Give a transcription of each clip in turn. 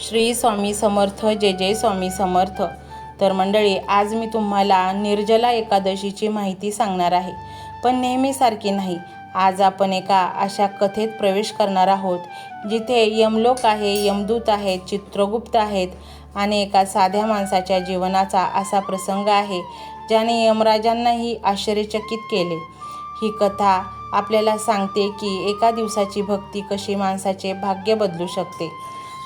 श्री स्वामी समर्थ. जय जय स्वामी समर्थ. तर मंडळी, आज मी तुम्हाला निर्जला एकादशीची माहिती सांगणार आहे, पण नेहमीसारखी नाही. आज आपण एका अशा कथेत प्रवेश करणार आहोत जिथे यमलोक आहे, यमदूत आहेत, चित्रगुप्त आहेत आणि एका साध्या माणसाच्या जीवनाचा असा प्रसंग आहे ज्याने यमराजांनाही आश्चर्यचकित केले. ही कथा आपल्याला सांगते की एका दिवसाची भक्ती कशी माणसाचे भाग्य बदलू शकते.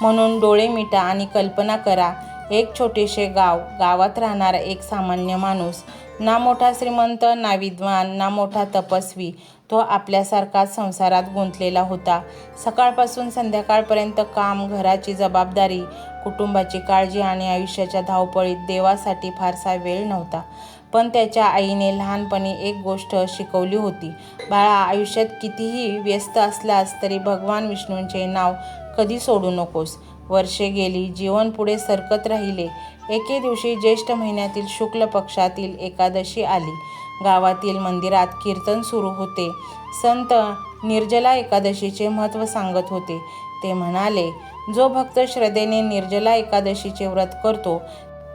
म्हणून डोळे मिटा आणि कल्पना करा, एक छोटेसे गाव, गावात राहणारा एक सामान्य माणूस, ना मोठा श्रीमंत, ना विद्वान, ना मोठा तपस्वी. तो आपल्यासारखाच संसारात गुंतलेला होता. सकाळपासून संध्याकाळपर्यंत काम, घराची जबाबदारी, कुटुंबाची काळजी आणि आयुष्याच्या धावपळीत देवासाठी फारसा वेळ नव्हता. पण त्याच्या आईने लहानपणी एक गोष्ट शिकवली होती, बाळा, आयुष्यात कितीही व्यस्त असलास तरी भगवान विष्णूंचे नाव कधी सोडू नकोस. वर्षे गेली, जीवन पुढे सरकत राहिले. एके दिवशी ज्येष्ठ महिन्यातील शुक्ल पक्षातील एकादशी आली. गावातील मंदिरात कीर्तन सुरू होते. संत निर्जला एकादशीचे महत्त्व सांगत होते. ते म्हणाले, जो भक्त श्रद्धेने निर्जला एकादशीचे व्रत करतो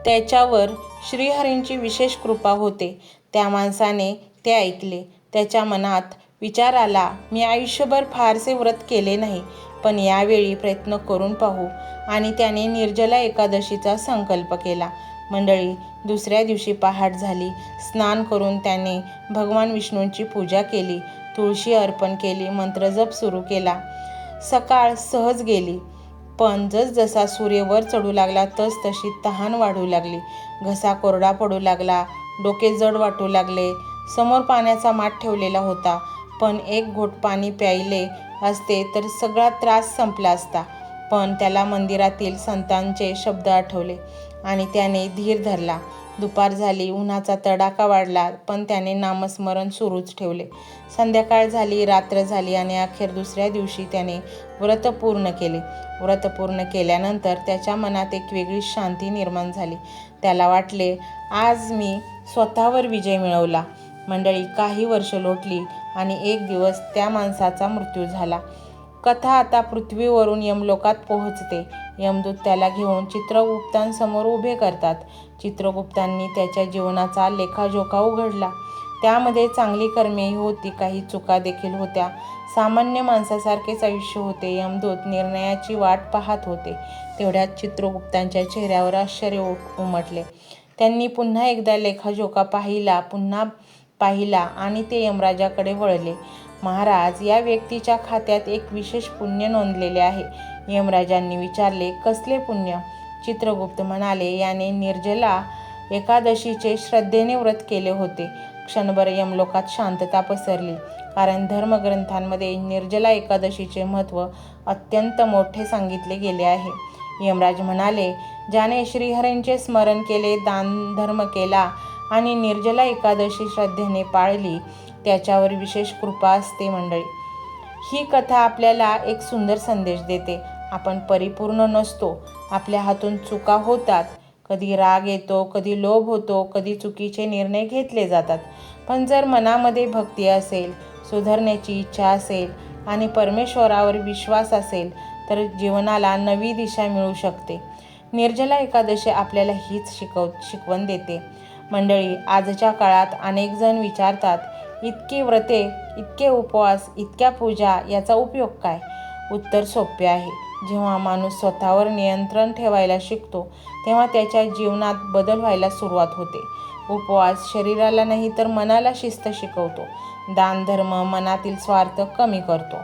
त्याच्यावर श्रीहरींची विशेष कृपा होते. त्या माणसाने ते ऐकले. त्याच्या मनात विचार आला, मी आयुष्यभर फारसे व्रत केले नाही, पण यावेळी प्रयत्न करून पाहू. आणि त्याने निर्जला एकादशीचा संकल्प केला. मंडळी, दुसऱ्या दिवशी पहाट झाली. स्नान करून त्याने भगवान विष्णूंची पूजा केली, तुळशी अर्पण केली, मंत्रजप सुरू केला. सकाळ सहज गेली, पण जसजसा सूर्य वर चढू लागला तसतशी तहान वाढू लागली. घसा कोरडा पडू लागला, डोके जड वाटू लागले. समोर पाण्याचा माठ ठेवलेला होता, पण एक घोट पाणी प्यायले असते तर सगळा त्रास संपला असता. पण त्याला मंदिरातील संतांचे शब्द आठवले आणि त्याने धीर धरला. दुपार झाली, उन्हाचा तडाखा वाढला, पण त्याने नामस्मरण सुरूच ठेवले. संध्याकाळ झाली, रात्र झाली आणि अखेर दुसऱ्या दिवशी त्याने व्रत पूर्ण केले. व्रत पूर्ण केल्यानंतर त्याच्या मनात एक वेगळी शांती निर्माण झाली. त्याला वाटले, आज मी स्वतःवर विजय मिळवला. मंडळी, काही वर्ष लोटली आणि एक दिवस त्या माणसाचा मृत्यू झाला. कथा आता पृथ्वीवरून यमलोकात पोहोचते. यमदूत त्याला घेऊन चित्रगुप्तांसमोर उभे करतात. चित्रगुप्तांनी त्याच्या जीवनाचा लेखाजोखा उघडला. त्यामध्ये चांगली कर्मेही होती, काही चुका देखील होत्या. सामान्य माणसासारखेच आयुष्य होते. यमदूत निर्णयाची वाट पाहत होते. तेवढ्यात चित्रगुप्तांच्या चेहऱ्यावर आश्चर्य उमटले. त्यांनी पुन्हा एकदा लेखाजोखा पुन्हा पाहिला आणि ते यमराजाकडे वळले. महाराज, या व्यक्तीच्या खात्यात एक विशेष पुण्य नोंदलेले आहे. यमराजांनी विचारले, कसले पुण्य? चित्रगुप्त म्हणाले, याने निर्जला एकादशीचे श्रद्धेने व्रत केले होते. क्षणभर यमलोकात शांतता पसरली, कारण धर्मग्रंथांमध्ये निर्जला एकादशीचे महत्त्व अत्यंत मोठे सांगितले गेले आहे. यमराज म्हणाले, ज्याने श्रीहरींचे स्मरण केले, दानधर्म केला आणि निर्जला एकादशी श्रद्धेने पाळली त्याच्यावर विशेष कृपा असते. मंडळी, ही कथा आपल्याला एक सुंदर संदेश देते. आपण परिपूर्ण नसतो. आपल्या हातून चुका होतात. कधी राग येतो, कधी लोभ होतो, कधी चुकीचे निर्णय घेतले जातात. पण जर मनामध्ये भक्ती असेल, सुधारण्याची इच्छा असेल आणि परमेश्वरावर विश्वास असेल तर जीवनाला नवी दिशा मिळू शकते. निर्जला एकादशी आपल्याला हीच शिकवण देते. मंडळी, आजच्या काळात अनेक जण विचारतात, इतकी व्रते, इतके उपवास, इतक्या पूजा, याचा उपयोग काय? उत्तर सोपे आहे. जेव्हा माणूस स्वतःवर नियंत्रण ठेवायला शिकतो तेव्हा त्याच्या जीवनात बदल व्हायला सुरुवात होते. उपवास शरीराला नाही तर मनाला शिस्त शिकवतो. दानधर्म मनातील स्वार्थ कमी करतो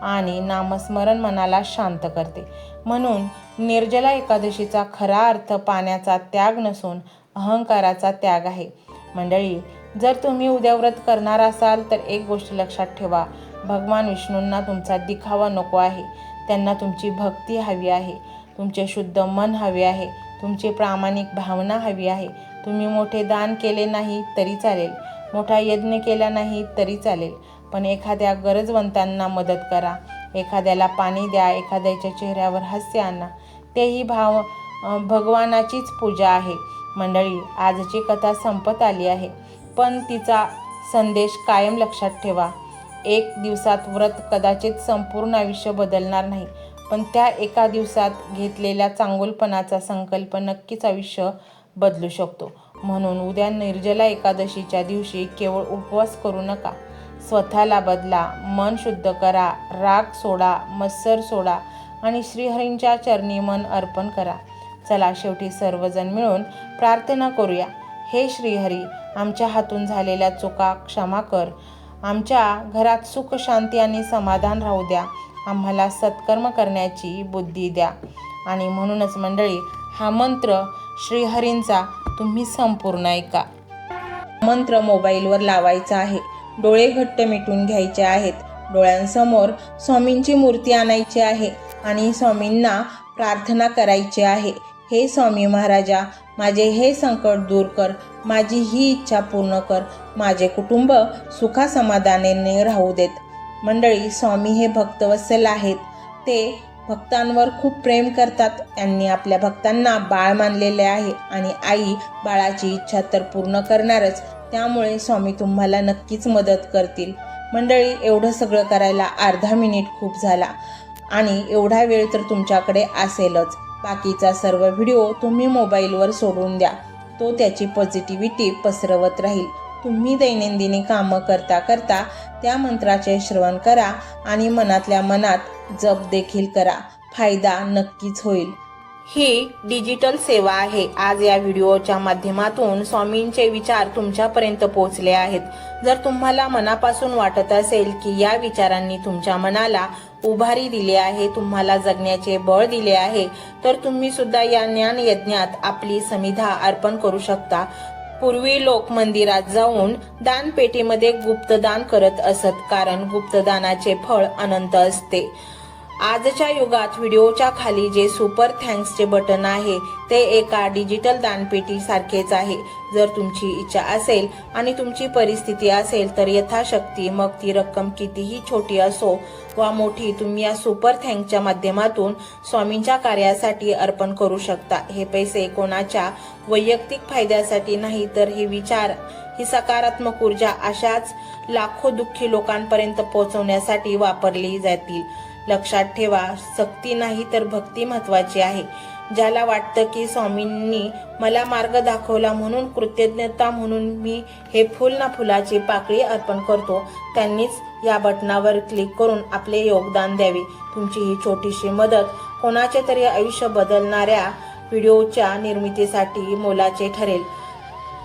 आणि नामस्मरण मनाला शांत करते. म्हणून निर्जला एकादशीचा खरा अर्थ पाण्याचा त्याग नसून अहंकाराचा त्याग आहे. मंडळी, जर तुम्ही उद्या व्रत करणार असाल तर एक गोष्ट लक्षात ठेवा, भगवान विष्णूंना तुमचा दिखावा नको आहे. त्यांना तुमची भक्ती हवी आहे, तुमचे शुद्ध मन हवे आहे, तुमची प्रामाणिक भावना हवी आहे. तुम्ही मोठे दान केले नाही तरी चालेल, मोठा यज्ञ केला नाही तरी चालेल, पण एखाद्या गरजवंतांना मदत करा, एखाद्याला पाणी द्या, एखाद्याच्या चेहऱ्यावर हास्य आणा. तेही भगवानाचीच पूजा आहे. मंडळी, आजची कथा संपत आली आहे, पण तिचा संदेश कायम लक्षात ठेवा. एक दिवसात व्रत कदाचित संपूर्ण आयुष्य बदलणार नाही, पण त्या एका दिवसात घेतलेल्या चांगुलपणाचा संकल्प नक्कीच आयुष्य बदलू शकतो. म्हणून उद्या निर्जला एकादशीच्या दिवशी केवळ उपवास करू नका, स्वतःला बदला, मन शुद्ध करा, राग सोडा, मत्सर सोडा आणि श्रीहरींच्या चरणी मन अर्पण करा. चला शेवटी सर्वजण मिळून प्रार्थना करूया. हे श्रीहरी, आमच्या हातून झालेल्या चुका क्षमा कर. आमच्या घरात सुख, शांती आणि समाधान राहू द्या. आम्हाला सत्कर्म करण्याची बुद्धी द्या. आणि म्हणूनच मंडळी, हा मंत्र श्रीहरींचा तुम्ही संपूर्ण ऐका. मंत्र मोबाईलवर लावायचा आहे. डोळे घट्ट मिटून घ्यायचे आहेत. डोळ्यांसमोर स्वामींची मूर्ती आणायची आहे आणि स्वामींना प्रार्थना करायची आहे. हे स्वामी महाराजा, माझे हे संकट दूर कर, माझी ही इच्छा पूर्ण कर, माझे कुटुंब सुखासमाधानाने राहू देत. मंडळी, स्वामी हे भक्तवत्सल आहेत. ते भक्तांवर खूप प्रेम करतात. त्यांनी आपल्या भक्तांना बाळ मानलेले आहे आणि आई बाळाची इच्छा तर पूर्ण करणारच. त्यामुळे स्वामी तुम्हाला नक्कीच मदत करतील. मंडळी, एवढं सगळं करायला अर्धा मिनिट खूप झाला आणि एवढा वेळ तर तुमच्याकडे असेलच. बाकीचा सर्व व्हिडिओ तुम्ही मोबाईलवर सोडून द्या. तो त्याची पॉझिटिव्हिटी पसरवत राहील. तुम्ही दैनंदिनी कामं करता करता त्या मंत्राचे श्रवण करा आणि मनातल्या मनात जप देखील करा. फायदा नक्कीच होईल. ही डिजिटल सेवा आहे. आज या व्हिडिओच्या माध्यमातून स्वामींचे विचार तुमच्यापर्यंत पोहोचले आहेत. जर तुम्हाला मनापासून वाटत असेल की या विचारांनी तुमच्या मनाला उभारी दिली आहे, तुम्हाला जगण्याचे बळ दिले आहे, तर तुम्ही सुद्धा या ज्ञान यज्ञात आपली समिधा अर्पण करू शकता. पूर्वी लोक मंदिरात जाऊन दानपेटीमध्ये गुप्तदान करत असत, कारण गुप्तदानाचे फळ अनंत असते. आजच्या युगात व्हिडिओच्या खाली जे सुपर थँक्सचे बटन आहे ते एका डिजिटल दानपेटी सारखेच आहे. जर तुमची इच्छा असेल आणि तुमची परिस्थिती असेल तर यथाशक्ती, मग ती रक्कम कितीही छोटी असो वा मोठी, तुम्ही या सुपर थँक्सच्या माध्यमातून स्वामींच्या कार्यासाठी अर्पण करू शकता. हे पैसे कोणाच्या वैयक्तिक फायद्यासाठी नाही, तर हे विचार, ही सकारात्मक ऊर्जा अशाच लाखो दुःखी लोकांपर्यंत पोहोचवण्यासाठी वापरली जातील. लक्षात ठेवा, सक्ती नाही तर भक्ती महत्वाची आहे. ज्याला वाटतं की स्वामींनी मला मार्ग दाखवला म्हणून कृतज्ञता म्हणून मी हे फुल ना फुलाची पाकळी अर्पण करतो, त्यांनीच या बटनावर क्लिक करून आपले योगदान द्यावे. तुमची ही छोटीशी मदत कोणाचे तरी आयुष्य बदलणाऱ्या व्हिडिओच्या निर्मितीसाठी मोलाचे ठरेल.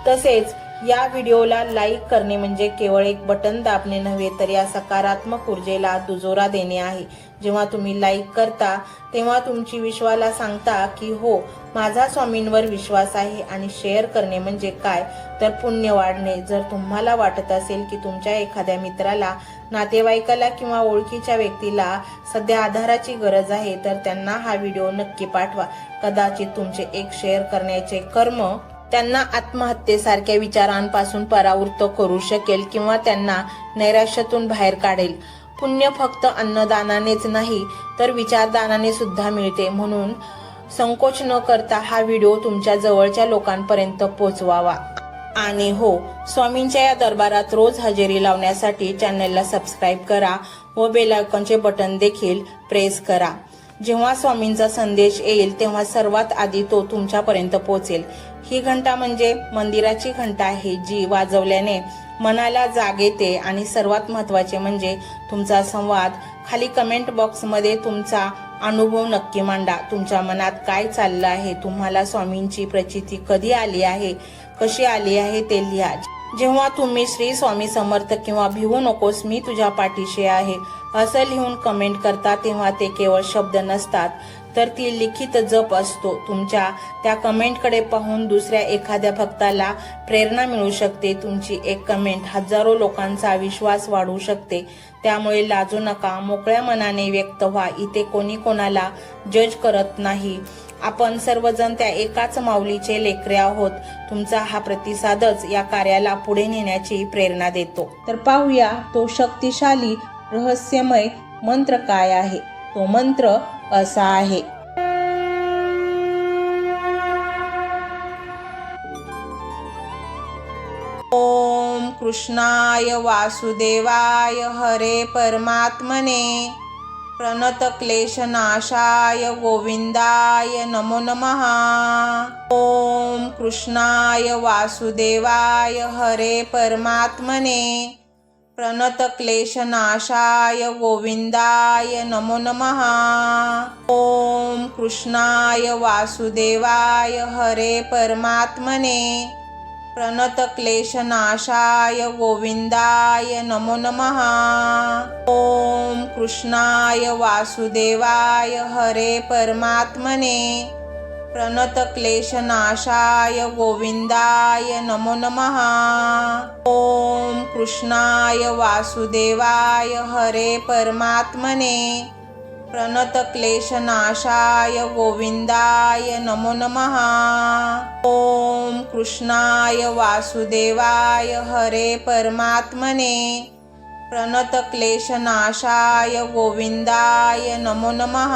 तसेच या व्हिडिओला लाईक करणे म्हणजे केवळ एक बटन दाबणे नव्हे, तर या सकारात्मक ऊर्जेला दुजोरा देणे आहे. जेव्हा तुम्ही लाईक करता तेव्हा तुमची विश्वाला सांगता की हो, माझा स्वामींवर विश्वास आहे. आणि शेअर करणे म्हणजे काय, तर पुण्य वाढणे. जर तुम्हाला वाटत असेल की तुमच्या एखाद्या मित्राला, नातेवाईकाला किंवा ओळखीच्या व्यक्तीला सध्या आधाराची गरज आहे, तर त्यांना हा व्हिडिओ नक्की पाठवा. कदाचित तुमचे एक शेअर करण्याचे कर्म त्यांना आत्महत्येसारख्या विचारांपासून परावृत्त करू शकेल किंवा त्यांना नैराश्यातून बाहेर काढेल. पुण्य फक्त अन्नदानानेच नाही तर विचारदानाने सुद्धा मिळते. म्हणून संकोच न करता हा व्हिडिओ तुमच्या जवळच्या लोकांपर्यंत पोहोचवावा. आणि हो, स्वामींच्या या दरबारात रोज हजेरी लावण्यासाठी चॅनलला सबस्क्राईब करा व बेल आयकॉनचे बटन देखील प्रेस करा. जेव्हा स्वामींचा संदेश येईल तेव्हा सर्वात आधी तो तुमच्यापर्यंत पोहोचेल. ही घंटा म्हणजे मंदिराची घंटा आहे, जी वाजवल्याने मनाला जाग येते. आणि सर्वात महत्त्वाचे म्हणजे तुमचा संवाद. खाली कमेंट बॉक्समध्ये तुमचा अनुभव नक्की मांडा. तुमच्या मनात काय चाललं आहे, तुम्हाला स्वामींची प्रचिती कधी आली आहे, कशी आली आहे ते लिहा. जेव्हा तुम्ही श्री स्वामी समर्थ किंवा भिवू नकोस, मी तुझ्या पाठीशी आहे असं लिहून कमेंट करता, तेव्हा ते केवळ शब्द नसतात, तर ती लिखित जप असतो. तुमच्या त्या कमेंटकडे पाहून दुसऱ्या एखाद्या भक्ताला प्रेरणा मिळू शकते. तुमची एक कमेंट हजारो लोकांचा विश्वास वाढवू शकते. त्यामुळे लाजू नका, मोकळ्या मनाने व्यक्त व्हा. इथे कोणी कोणाला जज करत नाही. आपण सर्वजण त्या एकाच माऊलीचे लेकरे आहोत. तुमचा हा प्रतिसादच या कार्याला पुढे नेण्याची प्रेरणा देतो. तर पाहूया तो शक्तिशाली रहस्यमय मंत्र काय आहे. तो मंत्र असा आहे. ओम कृष्णाय वासुदेवाय हरे परमात्मने प्रणतक्लेशनाशाय गोविंदाय नमो नमः। ओम कृष्णाय वासुदेवाय हरे परमात्मने प्रणतक्लेशनाशाय गोविंदाय नमो नमः। ओम कृष्णाय वासुदेवाय हरे परमात्मने प्रणतक्लेशनाशाय गोविंदाय नमो नमः। ओम कृष्णाय वासुदेवाय हरे परमात्मने प्रणतक्लेशनाशाय गोविंदाय नमो नमः। ओम कृष्णाय वासुदेवाय हरे परमात्मने प्रणतक्लेशनाशाय गोविंदाय नमो नमः। ओम कृष्णाय वासुदेवाय हरे परमात्मने प्रणतक्लेशनाशाय गोविंदाय नमो नमः।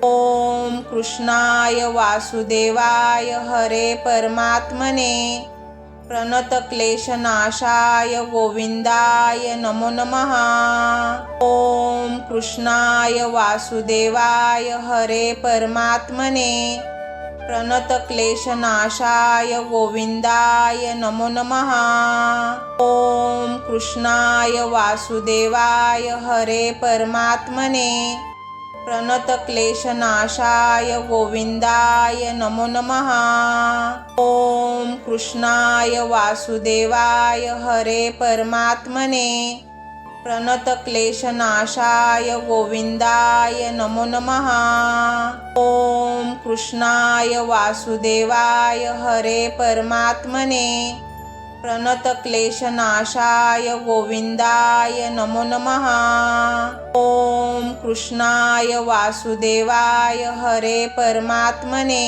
ओम कृष्णाय वासुदेवाय हरे परमात्मने प्रणतक्लेशनाशाय गोविंदाय नमो नमः। ओम कृष्णाय वासुदेवाय हरे परमात्मने प्रणतक्लेशनाशाय गोविंदाय नमो नमः। ओम कृष्णाय वासुदेवाय हरे परमात्मने प्रणतक्लेशनाशाय गोविंदाय नमो नमः। ओम कृष्णाय वासुदेवाय हरे परमात्मने प्रणतक्लेशनाशाय गोविंदाय नमो नमः। ओम कृष्णाय वासुदेवाय हरे परमात्मने प्रणतक्लेशनाशाय गोविंदाय नमो नमः। ओम कृष्णाय वासुदेवाय हरे परमात्मने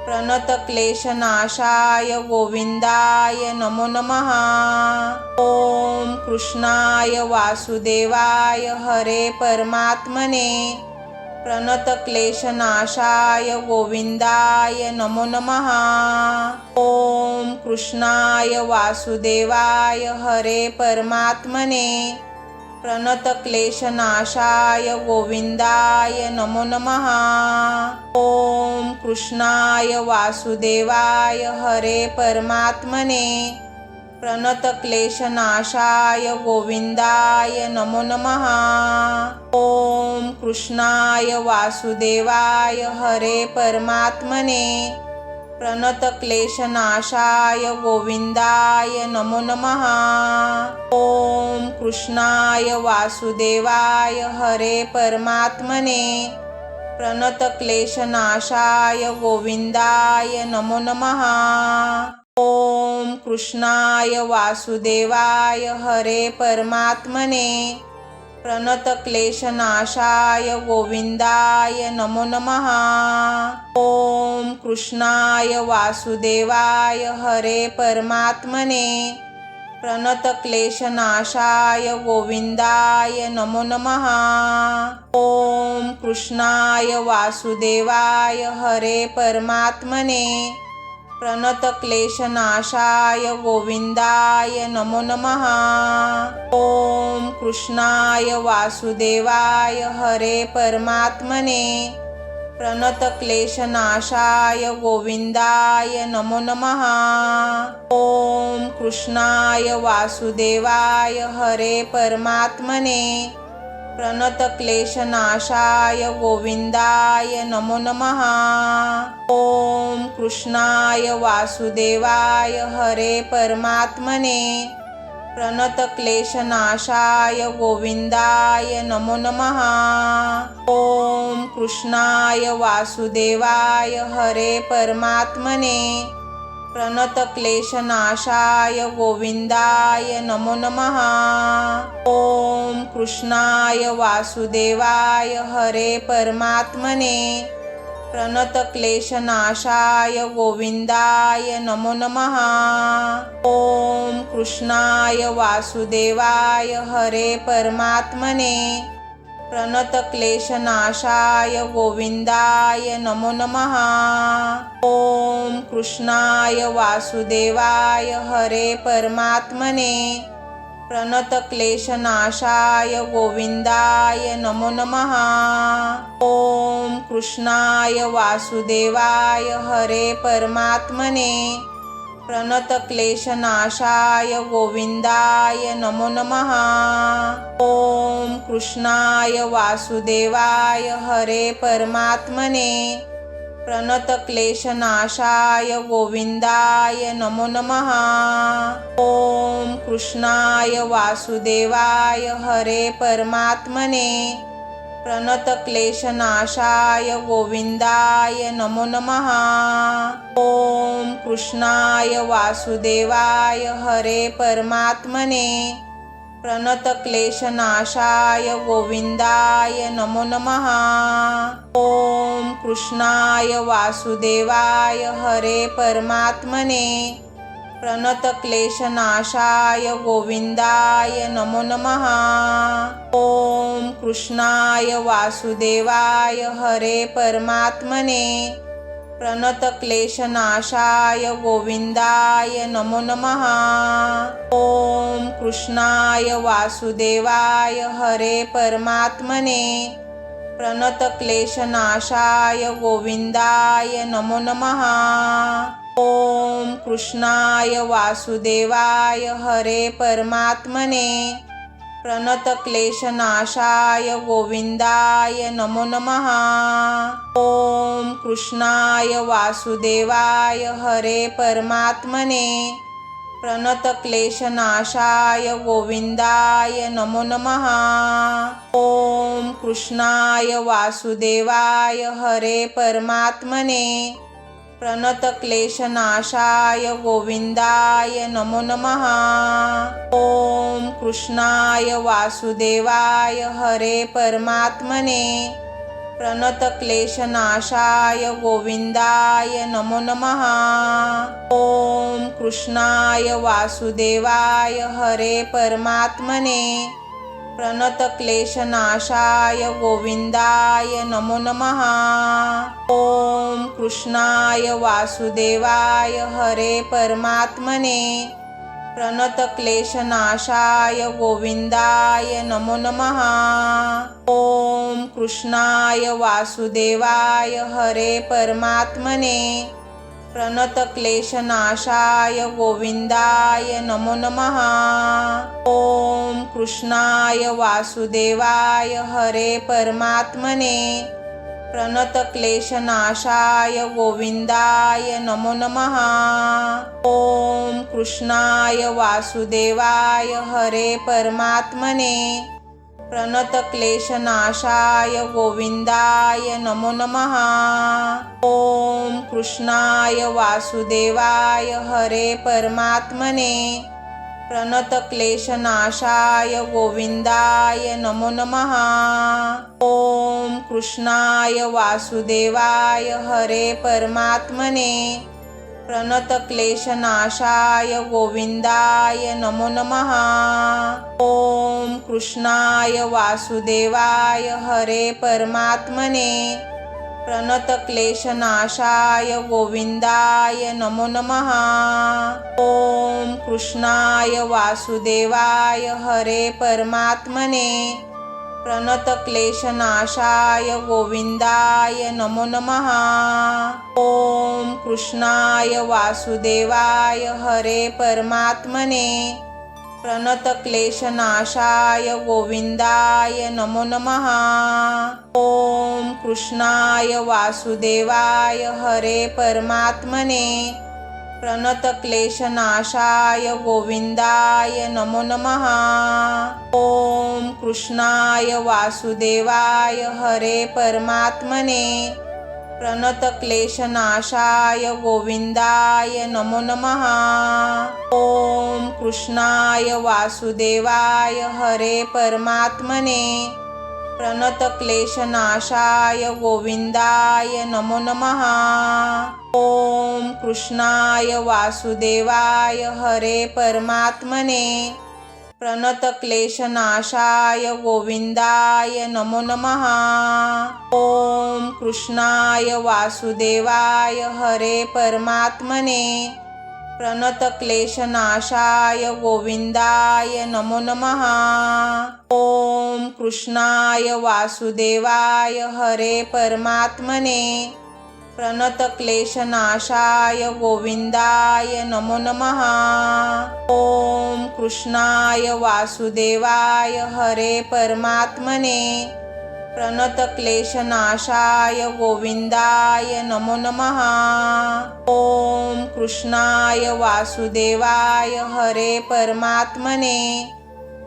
प्रणतक्लेशनाशाय गोविंदाय नमो नमः। ओम कृष्णाय वासुदेवाय हरे परमात्मने प्रणतक्लेशनाशाय गोविंदाय नमो नमः। ओम कृष्णाय वासुदेवाय हरे परमात्मने प्रणतक्लेशनाशाय गोविंदाय नमो नमः। ओम कृष्णाय वासुदेवाय हरे परमात्मने प्रणतक्लेशनाशाय गोविंदाय नमो नमः। ओम कृष्णाय वासुदेवाय हरे परमात्मने प्रणतक्लेशनाशाय गोविंदाय नमो नमः। ओम कृष्णाय वासुदेवाय हरे परमात्मने प्रणतक्लेशनाशाय गोविंदाय नमो नमः। ओम कृष्णाय वासुदेवाय हरे परमात्मने प्रणतक्लेशनाशाय गोविंदाय नमो नमः। ओम कृष्णाय वासुदेवाय हरे परमात्मने प्रणतक्लेशनाशाय गोविंदाय नमो नमः। ओम कृष्णाय वासुदेवाय हरे परमात्मने प्रणतक्लेशनाशाय गोविंदाय नमो नमः। ओम कृष्णाय वासुदेवाय हरे परमात्मने प्रणतक्लेशनाशाय गोविंदाय नमो नमः। ओम कृष्णाय वासुदेवाय हरे परमात्मने प्रणतक्लेशनाशाय गोविंदाय नमो नमः। ओम कृष्णाय वासुदेवाय हरे परमात्मने प्रणतक्लेशनाशाय गोविंदाय नमो नमः। ओम कृष्णाय वासुदेवाय हरे परमात्मने प्रणतक्लेशनाशाय गोविंदाय नमो नमः। ओम कृष्णाय वासुदेवाय हरे परमात्मने प्रणतक्लेशनाशाय गोविंदाय नमो नमः। ओम कृष्णाय वासुदेवाय हरे परमात्मने प्रणतक्लेशनाशाय गोविंदाय नमो नमः। ओम कृष्णाय वासुदेवाय हरे परमात्मने प्रणतक्लेशनाशाय गोविंदाय नमो नमः। ओम कृष्णाय वासुदेवाय हरे परमात्मने प्रणतक्लेशनाशाय गोविंदाय नमो नमः। ओम कृष्णाय वासुदेवाय हरे परमात्मने प्रणतक्लेशनाशाय गोविंदाय नमो नमः। ओम कृष्णाय वासुदेवाय हरे परमात्मने प्रणतक्लेशनाशाय गोविंदाय नमो नमः। ओम कृष्णाय वासुदेवाय हरे परमात्मने प्रणतक्लेशनाशाय गोविंदाय नमो नमः। ओम कृष्णाय वासुदेवाय हरे परमात्मने प्रणतक्लेशनाशाय गोविंदाय नमो नमः। ओम कृष्णाय वासुदेवाय हरे परमात्मने प्रणतक्लेशनाशाय गोविंदाय नमो नमः। ओम कृष्णाय वासुदेवाय हरे परमात्मने प्रणतक्लेशनाशाय गोविंदाय नमो नमः। ओम कृष्णाय वासुदेवाय हरे परमात्मने प्रणतक्लेशनाशाय गोविंदाय नमो नमः। ओम कृष्णाय वासुदेवाय हरे परमात्मने प्रणतक्लेशनाशाय गोविंदाय नमो नमः। ओम कृष्णाय वासुदेवाय हरे परमात्मने प्रणतक्लेशनाशाय गोविंदाय नमो नमः। ओम कृष्णाय वासुदेवाय हरे परमात्मने प्रणतक्लेशनाशाय गोविंदाय नमो नमः। ओम कृष्णाय वासुदेवाय हरे परमात्मने प्रणतक्लेशनाशाय गोविंदाय नमो नमः। ओम कृष्णाय वासुदेवाय हरे परमात्मने प्रणतक्लेशनाशाय गोविंदाय नमो नमः। ओम कृष्णाय वासुदेवाय हरे परमात्मने प्रणतक्लेशनाशाय गोविंदाय नमो नमः। ओम कृष्णाय वासुदेवाय हरे परमात्मने प्रणतक्लेशनाशाय गोविंदाय नमो नमः। ओम कृष्णाय वासुदेवाय हरे परमात्मने प्रणतक्लेशनाशाय गोविंदाय नमो नमः। ओम कृष्णाय वासुदेवाय हरे परमात्मने प्रणतक्लेशनाशाय गोविंदाय नमो नमः। ओम कृष्णाय वासुदेवाय हरे परमात्मने प्रणतक्लेशनाशाय गोविंदाय नमो नमः। ओम कृष्णाय वासुदेवाय हरे परमात्मने प्रणतक्लेशनाशाय गोविंदाय नमो नमः। ओम कृष्णाय वासुदेवाय हरे परमात्मने प्रणतक्लेशनाशाय गोविंदाय नमो नमः। ओम कृष्णाय वासुदेवाय हरे परमात्मने प्रणतक्लेशनाशाय गोविंदाय नमो नमः। ओम कृष्णाय वासुदेवाय हरे परमात्मने प्रणतक्लेशनाशाय गोविंदाय नमो नमः। ओम कृष्णाय वासुदेवाय हरे परमात्मने प्रणतक्लेशनाशाय गोविंदाय नमो नमः। ओम कृष्णाय वासुदेवाय हरे परमात्मने प्रणतक्लेशनाशाय गोविंदाय नमो नमः। ओम कृष्णाय वासुदेवाय हरे परमात्मने प्रणतक्लेशनाशाय गोविंदाय नमो नमः। ओम कृष्णाय वासुदेवाय हरे परमात्मने प्रणतक्लेशनाशाय गोविंदाय नमो नमः। ओम कृष्णाय वासुदेवाय हरे परमात्मने प्रणतक्लेशनाशाय गोविंदाय नमो नमः। ओम कृष्णाय वासुदेवाय हरे परमात्मने प्रणतक्लेशनाशाय गोविंदाय नमो नमः। ओम कृष्णाय वासुदेवाय हरे परमात्मने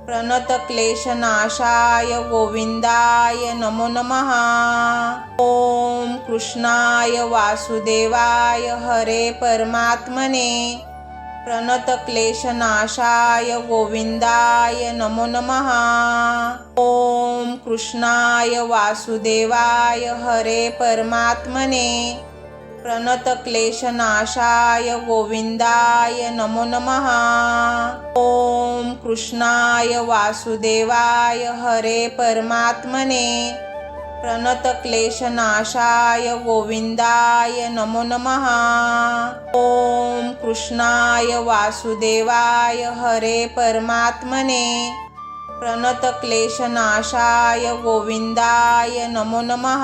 प्रणतक्लेशनाशाय गोविंदाय नमो नमः। ओम कृष्णाय वासुदेवाय हरे परमात्मने प्रणतक्लेशनाशाय गोविंदाय नमो नमः। ओम कृष्णाय वासुदेवाय हरे परमात्मने प्रणतक्लेशनाशाय गोविंदाय नमो नमः। ओम कृष्णाय वासुदेवाय हरे परमात्मने प्रणतक्लेशनाशाय गोविंदाय नमो नमः। ओम कृष्णाय वासुदेवाय हरे परमात्मने प्रणतक्लेशनाशाय गोविंदाय नमो नमः।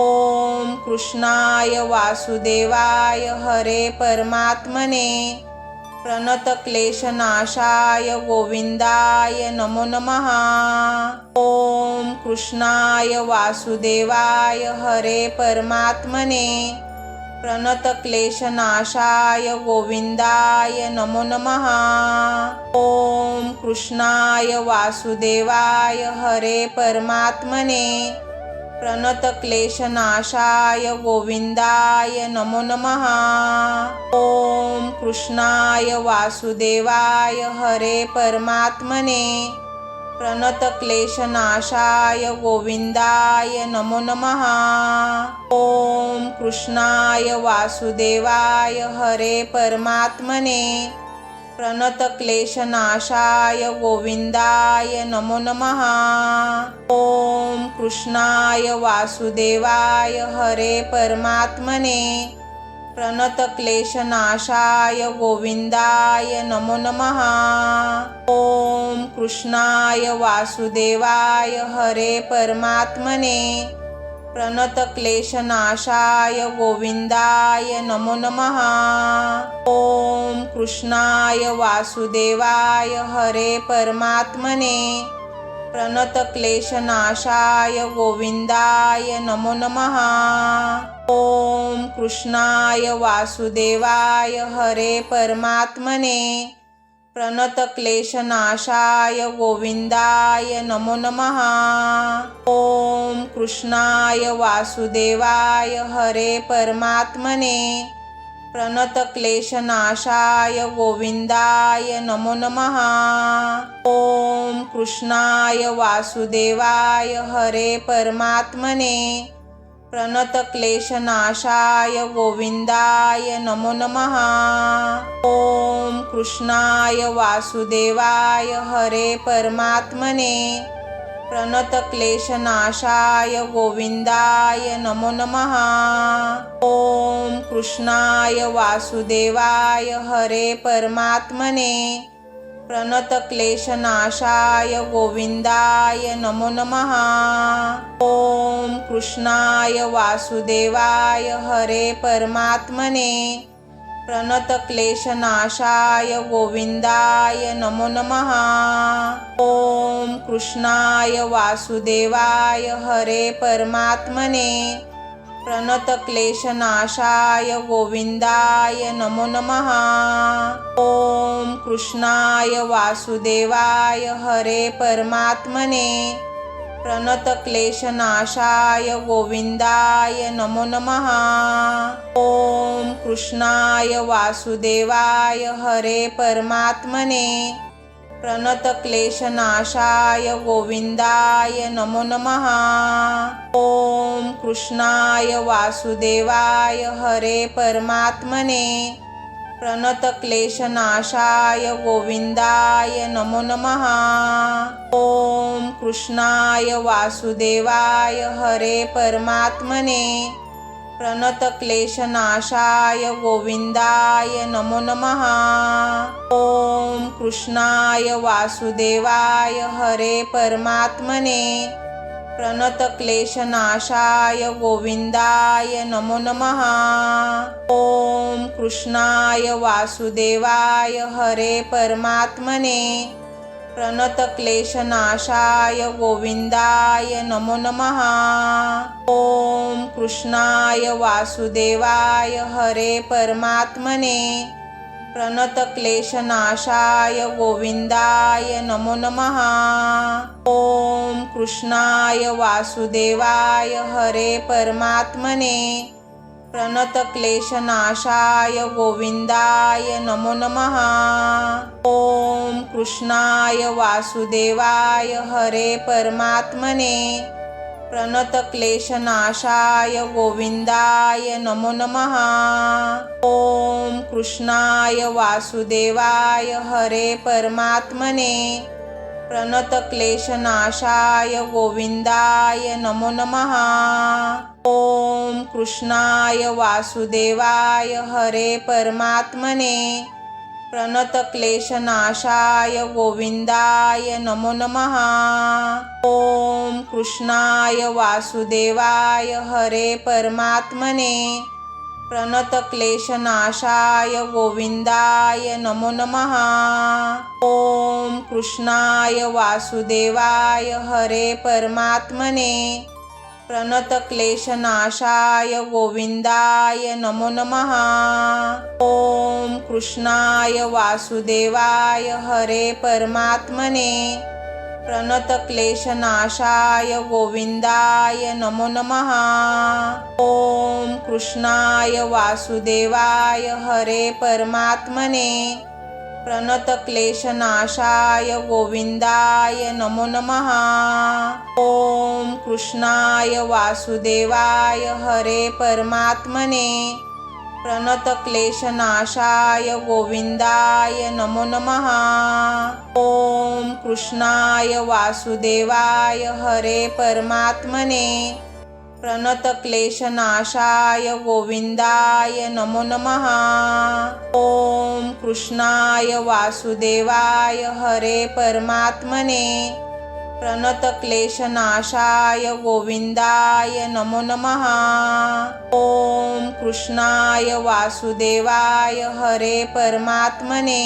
ओम कृष्णाय वासुदेवाय हरे परमात्मने प्रणतक्लेशनाशाय गोविंदाय नमो नमः। ओम कृष्णाय वासुदेवाय हरे परमात्मने प्रणतक्लेशनाशाय गोविंदाय नमो नमः। ओम कृष्णाय वासुदेवाय हरे परमात्मने प्रणतक्लेशनाशाय गोविंदाय नमो नमः। ओम कृष्णाय वासुदेवाय हरे परमात्मने प्रणतक्लेशनाशाय गोविंदाय नमो नमः। ओम कृष्णाय वासुदेवाय हरे परमात्मने प्रणतक्लेशनाशाय गोविंदाय नमो नमः। ओम कृष्णाय वासुदेवाय हरे परमात्मने प्रणतक्लेशनाशाय गोविंदाय नमो नमः। ओम कृष्णाय वासुदेवाय हरे परमात्मने प्रणतक्लेशनाशाय गोविंदाय नमो नमः। ओम कृष्णाय वासुदेवाय हरे परमात्मने प्रणतक्लेशनाशाय गोविंदाय नमो नमः। ओम कृष्णाय वासुदेवाय हरे परमात्मने प्रणतक्लेशनाशाय गोविंदाय नमो नमः। ओम कृष्णाय वासुदेवाय हरे परमात्मने प्रणतक्लेशनाशाय गोविंदाय नमो नमः। ओम कृष्णाय वासुदेवाय हरे परमात्मने प्रणतक्लेशनाशाय गोविंदाय नमो नमः। ओम कृष्णाय वासुदेवाय हरे परमात्मने प्रणतक्लेशनाशाय गोविंदाय नमो नमः। ओम कृष्णाय वासुदेवाय हरे परमात्मने प्रणतक्लेशनाशाय गोविंदाय नमो नमः। ओम कृष्णाय वासुदेवाय हरे परमात्मने प्रणतक्लेशनाशाय गोविंदाय नमो नमः। ओम कृष्णाय वासुदेवाय हरे परमात्मने प्रणतक्लेशनाशाय गोविंदाय नमो नमः। ओम कृष्णाय वासुदेवाय हरे परमात्मने प्रणतक्लेशनाशाय गोविंदाय नमो नमः। ओम कृष्णाय वासुदेवाय हरे परमात्मने प्रणतक्लेशनाशाय गोविंदाय नमो नमः। ओम कृष्णाय वासुदेवाय हरे परमात्मने प्रणतक्लेशनाशाय गोविंदाय नमो नमः। ओम कृष्णाय वासुदेवाय हरे परमात्मने प्रणतक्लेशनाशाय गोविंदाय नमो नमः। ओम कृष्णाय वासुदेवाय हरे परमात्मने प्रणतक्लेशनाशाय गोविंदाय नमो नमः। ओम कृष्णाय वासुदेवाय हरे परमात्मने प्रणतक्लेशनाशाय गोविंदाय नमो नमः। ओम कृष्णाय वासुदेवाय हरे परमात्मने प्रणतक्लेशनाशाय गोविंदाय नमो नमः। ओम कृष्णाय वासुदेवाय हरे परमात्मने प्रणतक्लेशनाशाय गोविंदाय नमो नमः। ओम कृष्णाय वासुदेवाय हरे परमात्मने प्रणतक्लेशनाशाय गोविंदाय नमो नमः। ओम कृष्णाय वासुदेवाय हरे परमात्मने प्रणतक्लेशनाशाय गोविंदाय नमो नमः। ओम कृष्णाय वासुदेवाय हरे परमात्मने प्रणतक्लेशनाशाय गोविंदाय नमो नमः। ओम कृष्णाय वासुदेवाय हरे परमात्मने प्रणतक्लेशनाशाय गोविंदाय नमो नमः। ओम कृष्णाय वासुदेवाय हरे परमात्मने प्रणतक्लेशनाशाय गोविंदाय नमो नमः। ओम कृष्णाय वासुदेवाय हरे परमात्मने प्रणतक्लेशनाशाय गोविंदाय नमो नमः। ओम कृष्णाय वासुदेवाय हरे परमात्मने प्रणतक्लेशनाशाय गोविंदाय नमो नमः। ओम कृष्णाय वासुदेवाय हरे परमात्मने प्रणतक्लेशनाशाय गोविंदाय नमो नमः। ओम कृष्णाय वासुदेवाय हरे परमात्मने प्रणतक्लेशनाशाय गोविंदाय नमो नमः। ओम कृष्णाय वासुदेवाय हरे परमात्मने प्रणतक्लेशनाशाय गोविंदाय नमो नमः। ओम कृष्णाय वासुदेवाय हरे परमात्मने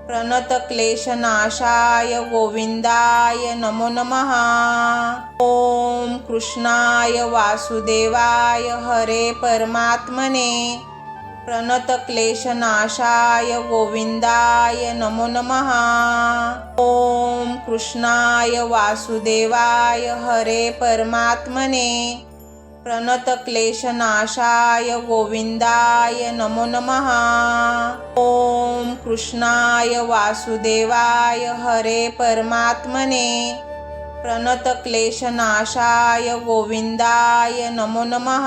प्रणतक्लेशनाशाय गोविंदाय नमो नमः। ओम कृष्णाय वासुदेवाय हरे परमात्मने प्रणतक्लेशनाशाय गोविंदाय नमो नमः। ओम कृष्णाय वासुदेवाय हरे परमात्मने प्रणतक्लेशनाशाय गोविंदाय नमो नमः। ओम कृष्णाय वासुदेवाय हरे परमात्मने प्रणतक्लेशनाशाय गोविंदाय नमो नमः।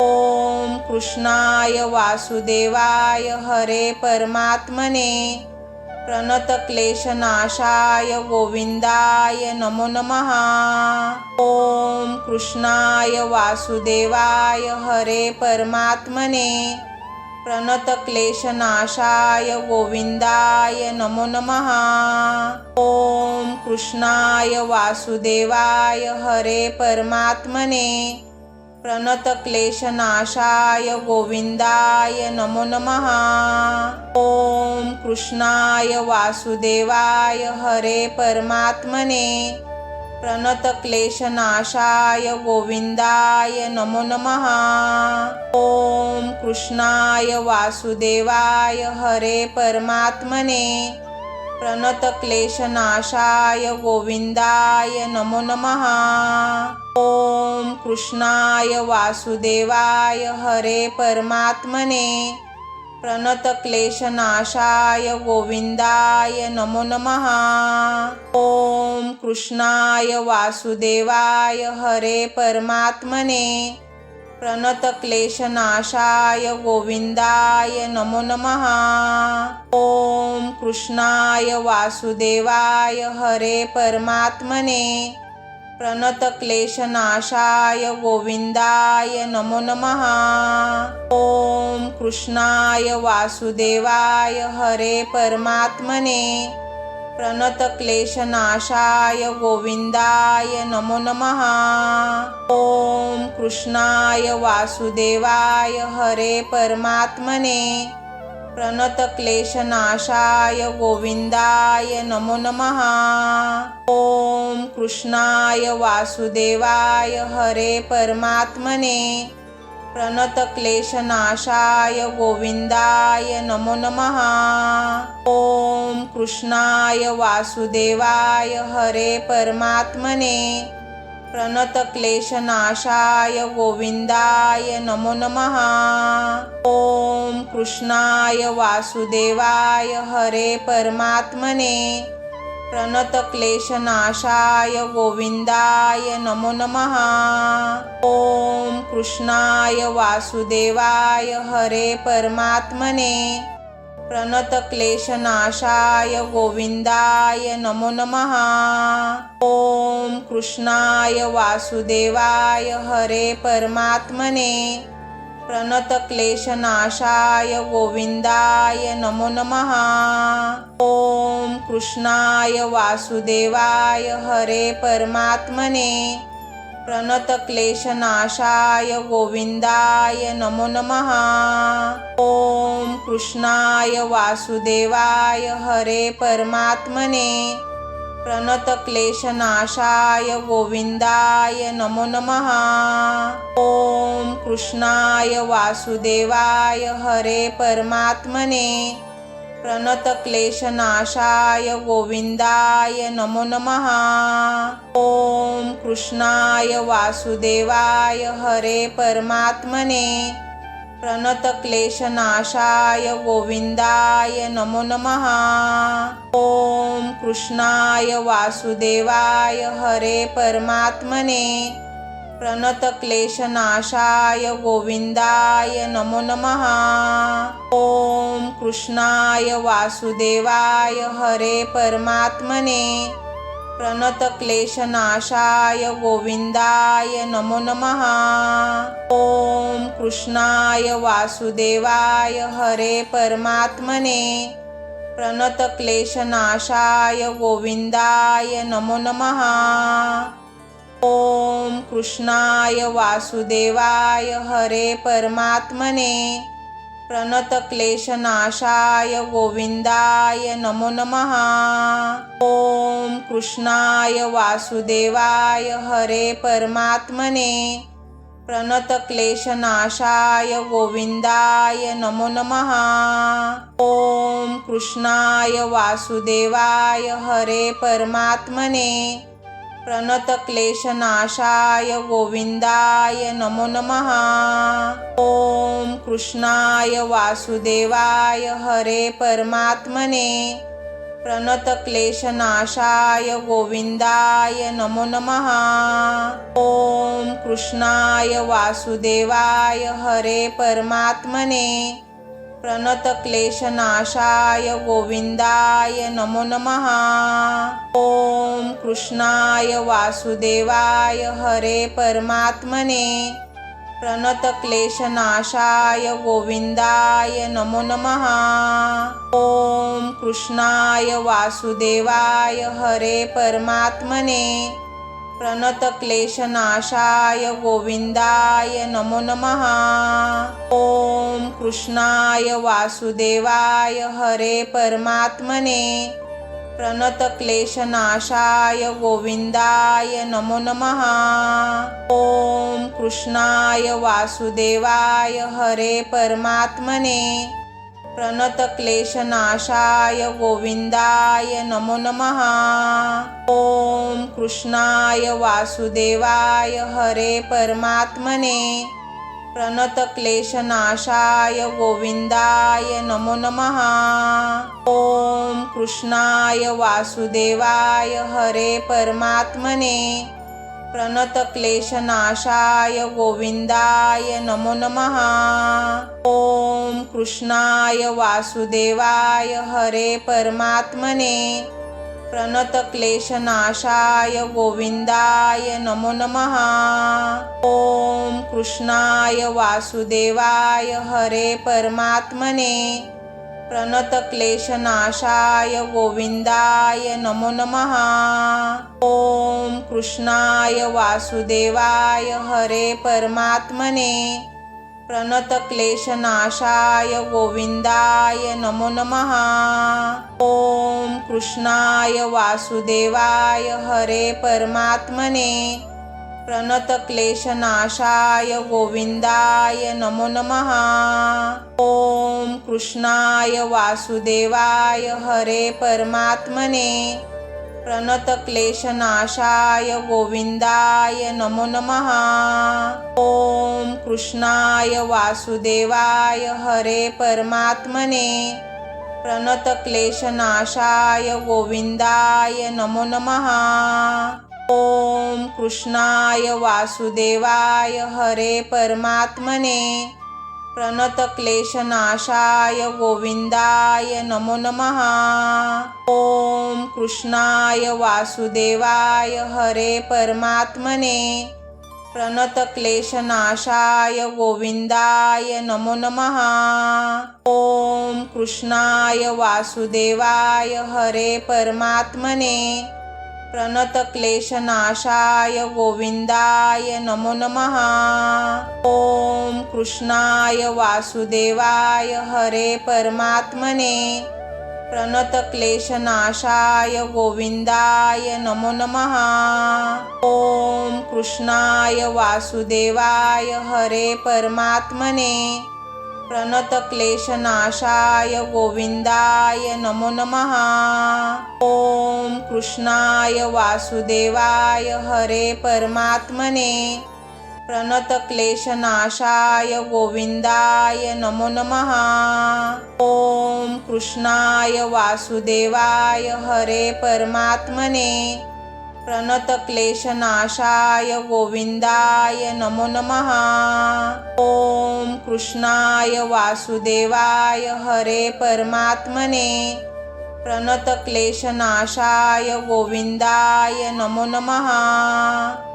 ओम कृष्णाय वासुदेवाय हरे परमात्मने प्रणतक्लेशनाशाय गोविंदाय नमो नमः। ओम कृष्णाय वासुदेवाय हरे परमात्मने प्रणतक्लेशनाशाय गोविंदाय नमो नमः। ओम कृष्णाय वासुदेवाय हरे परमात्मने प्रणतक्लेशनाशाय गोविंदाय नमो नमः। ओम कृष्णाय वासुदेवाय हरे परमात्मने प्रणतक्लेशनाशाय गोविंदाय नमो नमः। ओम कृष्णाय वासुदेवाय हरे परमात्मने प्रणतक्लेशनाशाय गोविंदाय नमो नमः। ओम कृष्णाय वासुदेवाय हरे परमात्मने प्रणतक्लेशनाशाय गोविंदाय नमो नमः। ओम कृष्णाय वासुदेवाय हरे परमात्मने प्रणतक्लेशनाशाय गोविंदाय नमो नमः। ओम कृष्णाय वासुदेवाय हरे परमात्मने प्रणतक्लेशनाशाय गोविंदाय नमो नमः। ओम कृष्णाय वासुदेवाय हरे परमात्मने प्रणतक्लेशनाशाय गोविंदाय नमो नमः। ओम कृष्णाय वासुदेवाय हरे परमात्मने प्रणतक्लेशनाशाय गोविंदाय नमो नमः। ओम कृष्णाय वासुदेवाय हरे परमात्मने प्रणतक्लेशनाशाय गोविंदाय नमो नमः। ओम कृष्णाय वासुदेवाय हरे परमात्मने प्रणतक्लेशनाशाय गोविंदाय नमो नमः। ओम कृष्णाय वासुदेवाय हरे परमात्मने प्रणतक्लेशनाशाय गोविंदाय नमो नमः। ओम कृष्णाय वासुदेवाय हरे परमात्मने प्रणतक्लेशनाशाय गोविंदाय नमो नमः। ओम कृष्णाय वासुदेवाय हरे परमात्मने प्रणतक्लेशनाशाय गोविंदाय नमो नमः। ओम कृष्णाय वासुदेवाय हरे परमात्मने प्रणतक्लेशनाशाय गोविंदाय नमो नमः। ओम कृष्णाय वासुदेवाय हरे परमात्मने प्रणतक्लेशनाशाय गोविंदाय नमो नमः। ओम कृष्णाय वासुदेवाय हरे परमात्मने प्रणतक्लेशनाशाय गोविंदाय नमो नमः। ओम कृष्णाय वासुदेवाय हरे परमात्मने प्रणतक्लेशनाशाय गोविंदाय नमो नमः। ओम कृष्णाय वासुदेवाय हरे परमात्मने प्रणतक्लेशनाशाय गोविंदाय नमो नमः। ओम कृष्णाय वासुदेवाय हरे परमात्मने प्रणतक्लेशनाशाय गोविंदाय नमो नमः। ओम कृष्णाय वासुदेवाय हरे परमात्मने प्रणतक्लेशनाशाय गोविंदाय नमो नमः। ओम कृष्णाय वासुदेवाय हरे परमात्मने प्रणतक्लेशनाशाय गोविंदाय नमो नमः। ओम कृष्णाय वासुदेवाय हरे परमात्मने प्रणतक्लेशनाशाय गोविंदाय नमो नमः। ओम कृष्णाय वासुदेवाय हरे परमात्मने प्रणतक्लेशनाशाय गोविंदाय नमो नमः। ओम कृष्णाय वासुदेवाय हरे परमात्मने प्रणतक्लेशनाशाय गोविंदाय नमो नमः। ओम कृष्णाय वासुदेवाय हरे परमात्मने प्रणतक्लेशनाशाय गोविंदाय नमो नमः। ओम कृष्णाय वासुदेवाय हरे परमात्मने प्रणतक्लेशनाशाय गोविंदाय नमो नमः। ओम कृष्णाय वासुदेवाय हरे परमात्मने प्रणतक्लेशनाशाय गोविंदाय नमो नमः। ओम कृष्णाय वासुदेवाय हरे परमात्मने प्रणतक्लेशनाशाय गोविंदाय नमो नमः। ओम कृष्णाय वासुदेवाय हरे परमात्मने प्रणतक्लेशनाशाय गोविंदाय नमो नमः। ओम कृष्णाय वासुदेवाय हरे परमात्मने प्रणतक्लेशनाशाय गोविंदाय नमो नमः। ओम कृष्णाय वासुदेवाय हरे परमात्मने प्रणतक्लेशनाशाय गोविंदाय नमो नमः। ओम कृष्णाय वासुदेवाय हरे परमात्मने प्रणतक्लेशनाशाय गोविंदाय नमो नमः। ओम कृष्णाय वासुदेवाय हरे परमात्मने प्रणतक्लेशनाशाय गोविंदाय नमो नमः। ओम कृष्णाय वासुदेवाय हरे परमात्मने प्रणतक्लेशनाशाय गोविंदाय नमो नमः। ओम कृष्णाय वासुदेवाय हरे परमात्मने प्रणतक्लेशनाशाय गोविंदाय नमो नमः। ओम कृष्णाय वासुदेवाय हरे परमात्मने प्रणतक्लेशनाशाय गोविंदाय नमो नमः। ओम कृष्णाय वासुदेवाय हरे परमात्मने प्रणतक्लेशनाशाय गोविंदाय नमो नमः। ओम कृष्णाय वासुदेवाय हरे परमात्मने प्रणतक्लेशनाशाय गोविंदाय नमो नमः। ओम कृष्णाय वासुदेवाय हरे परमात्मने प्रणतक्लेशनाशाय गोविंदाय नमो नमः। ओम कृष्णाय वासुदेवाय हरे परमात्मने प्रणतक्लेशनाशाय गोविंदाय नमो नमः। ओम कृष्णाय वासुदेवाय हरे परमात्मने प्रणतक्लेशनाशाय गोविंदाय नमो नमः। ओम कृष्णाय वासुदेवाय हरे परमात्मने प्रणतक्लेशनाशाय गोविंदाय नमो नमः। ओम कृष्णाय वासुदेवाय हरे परमात्मने प्रणतक्लेशनाशाय गोविंदाय नमो नमः। ओम कृष्णाय वासुदेवाय हरे परमात्मने प्रणतक्लेशनाशाय गोविंदाय नमो नमः। ओम कृष्णाय वासुदेवाय हरे परमात्मने प्रणतक्लेशनाशाय गोविंदाय नमो नमः।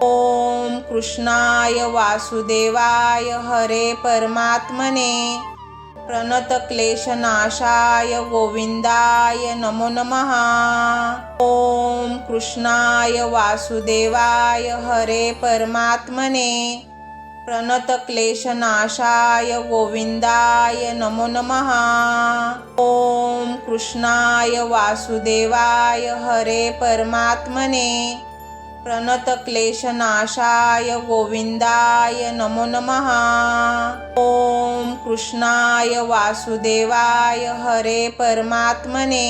ओम कृष्णाय वासुदेवाय हरे परमात्मने प्रणतक्लेशनाशाय गोविंदाय नमो नमः। ओम कृष्णाय वासुदेवाय हरे परमात्मने प्रणतक्लेशनाशाय गोविंदाय नमो नमः। ओम कृष्णाय वासुदेवाय हरे परमात्मने प्रणतक्लेशनाशाय गोविंदाय नमो नमः। ओम कृष्णाय वासुदेवाय हरे परमात्मने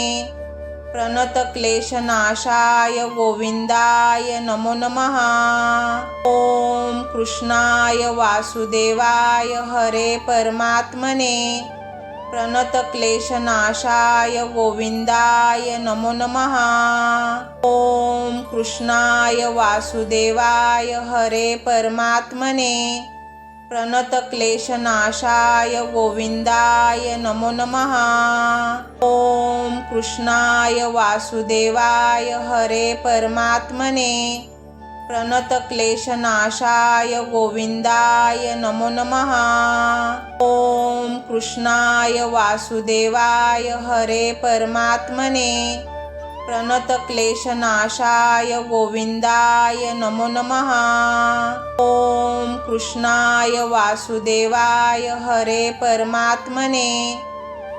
प्रणतक्लेशनाशाय गोविंदाय नमो नमः। ओम कृष्णाय वासुदेवाय हरे परमात्मने प्रणतक्लेशनाशाय गोविंदाय नमो नमः। ओम कृष्णाय वासुदेवाय हरे परमात्मने प्रणतक्लेशनाशाय गोविंदाय नमो नमः। ओम कृष्णाय वासुदेवाय हरे परमात्मने प्रणतक्लेशनाशाय गोविंदाय नमो नमः। ओम कृष्णाय वासुदेवाय हरे परमात्मने प्रणतक्लेशनाशाय गोविंदाय नमो नमः। ओम कृष्णाय वासुदेवाय हरे परमात्मने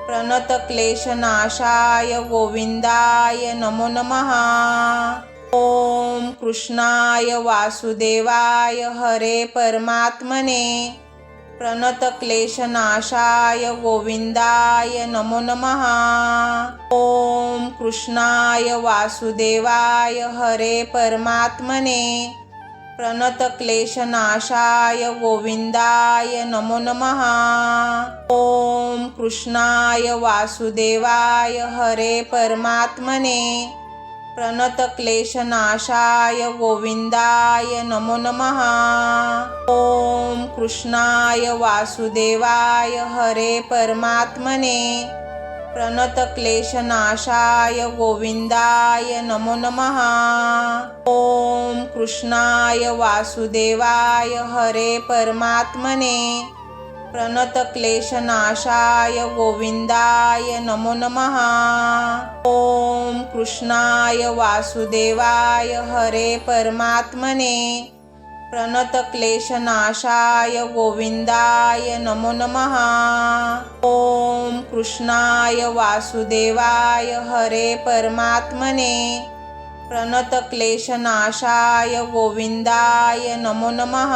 प्रणतक्लेशनाशाय गोविंदाय नमो नमः। ओम कृष्णाय वासुदेवाय हरे परमात्मने प्रणतक्लेशनाशाय गोविंदाय नमो नमः। ओम कृष्णाय वासुदेवाय हरे परमात्मने प्रणतक्लेशनाशाय गोविंदाय नमो नमः। ओम कृष्णाय वासुदेवाय हरे परमात्मने प्रणतक्लेशनाशाय गोविंदाय नमो नमः। ओम कृष्णाय वासुदेवाय हरे परमात्मने प्रणतक्लेशनाशाय गोविंदाय नमो नमः। ओम कृष्णाय वासुदेवाय हरे परमात्मने प्रणतक्लेशनाशाय गोविंदाय नमो नमः। ओम कृष्णाय वासुदेवाय हरे परमात्मने प्रणतक्लेशनाशाय गोविंदाय नमो नमः। ओम कृष्णाय वासुदेवाय हरे परमात्मने प्रणतक्लेशनाशाय गोविंदाय नमो नमः।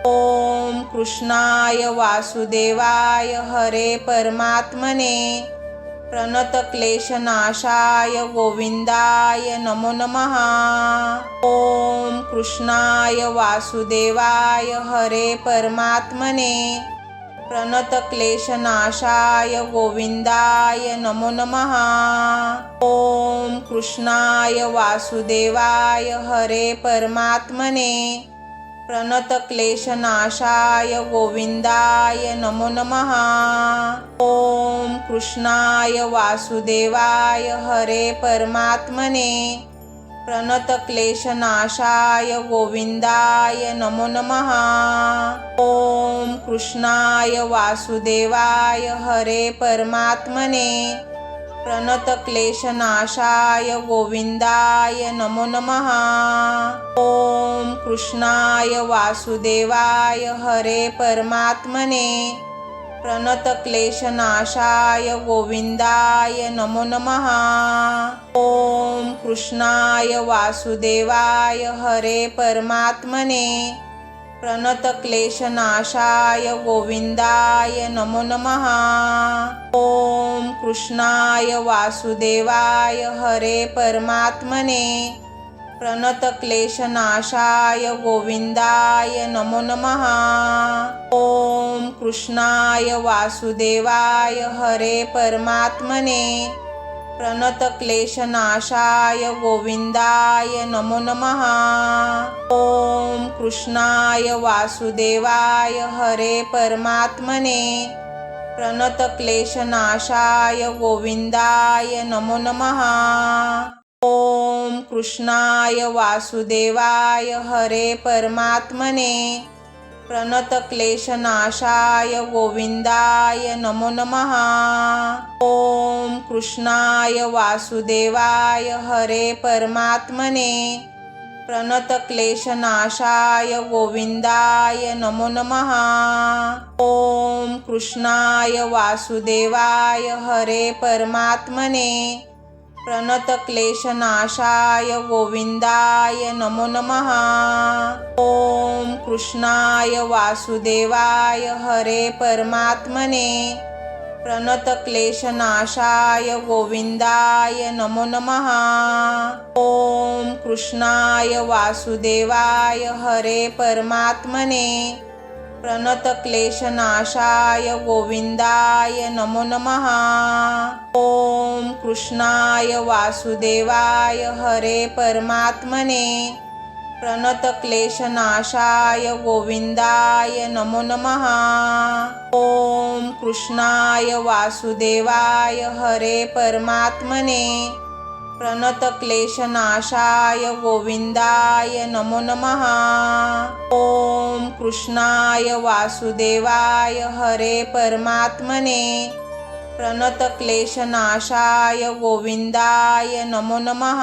ओम कृष्णाय वासुदेवाय हरे परमात्मने प्रणतक्लेशनाशाय गोविंदाय नमो नमः। ओम कृष्णाय वासुदेवाय हरे परमात्मने प्रणतक्लेशनाशाय गोविंदाय नमो नमः। ओम कृष्णाय वासुदेवाय हरे परमात्मने प्रणतक्लेशनाशाय गोविंदाय नमो नमः। ओम कृष्णाय वासुदेवाय हरे परमात्मने प्रणतक्लेशनाशाय गोविंदाय नमो नमः। ओम कृष्णाय वासुदेवाय हरे परमात्मने प्रणतक्लेशनाशाय गोविंदाय नमो नमः। ओम कृष्णाय वासुदेवाय हरे परमात्मने प्रणतक्लेशनाशाय गोविंदाय नमो नमः। ओम कृष्णाय वासुदेवाय हरे परमात्मने प्रणतक्लेशनाशाय गोविंदाय नमो नमः। ओम कृष्णाय वासुदेवाय हरे परमात्मने प्रणतक्लेशनाशाय गोविंदाय नमो नमः। ओम कृष्णाय वासुदेवाय हरे परमात्मने प्रणतक्लेशनाशाय गोविंदाय नमो नमः। ओम कृष्णाय वासुदेवाय हरे परमात्मने प्रणतक्लेशनाशाय गोविंदाय नमो नमः। ओम कृष्णाय वासुदेवाय हरे परमात्मने प्रणतक्लेशनाशाय गोविंदाय नमो नमः। ओम कृष्णाय वासुदेवाय हरे परमात्मने प्रणतक्लेशनाशाय गोविंदाय नमो नमः। ओम कृष्णाय वासुदेवाय हरे परमात्मने प्रणतक्लेशनाशाय गोविंदाय नमो नमः। ओम कृष्णाय वासुदेवाय हरे परमात्मने प्रणतक्लेशनाशाय गोविंदाय नमो नमः। ओम कृष्णाय वासुदेवाय हरे परमात्मने प्रणतक्लेशनाशाय गोविंदाय नमो नमः। ओम कृष्णाय वासुदेवाय हरे परमात्मने प्रणतक्लेशनाशाय गोविंदाय नमो नमः। ओम कृष्णाय वासुदेवाय हरे परमात्मने प्रणतक्लेशनाशाय गोविंदाय नमो नमः। ओम कृष्णाय वासुदेवाय हरे परमात्मने प्रणतक्लेशनाशाय गोविंदाय नमो नमः।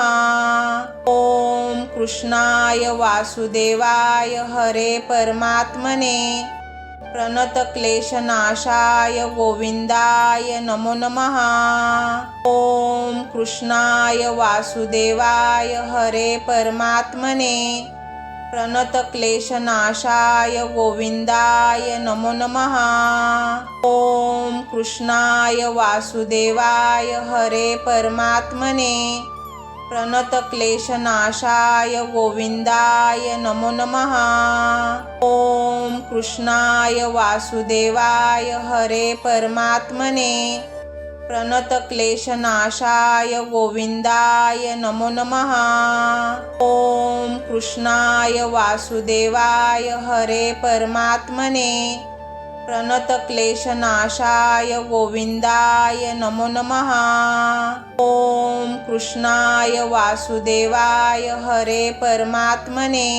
ओम कृष्णाय वासुदेवाय हरे परमात्मने प्रणतक्लेशनाशाय गोविंदाय नमो नमः। ओम कृष्णाय वासुदेवाय हरे परमात्मने प्रणतक्लेशनाशाय गोविंदाय नमो नमः। ओम कृष्णाय वासुदेवाय हरे परमात्मने प्रणतक्लेशनाशाय गोविंदाय नमो नमः। ओम कृष्णाय वासुदेवाय हरे परमात्मने प्रणतक्लेशनाशाय गोविंदाय नमो नमः। ओम कृष्णाय वासुदेवाय हरे परमात्मने प्रणतक्लेशनाशाय गोविंदाय नमो नमः। ओम कृष्णाय वासुदेवाय हरे परमात्मने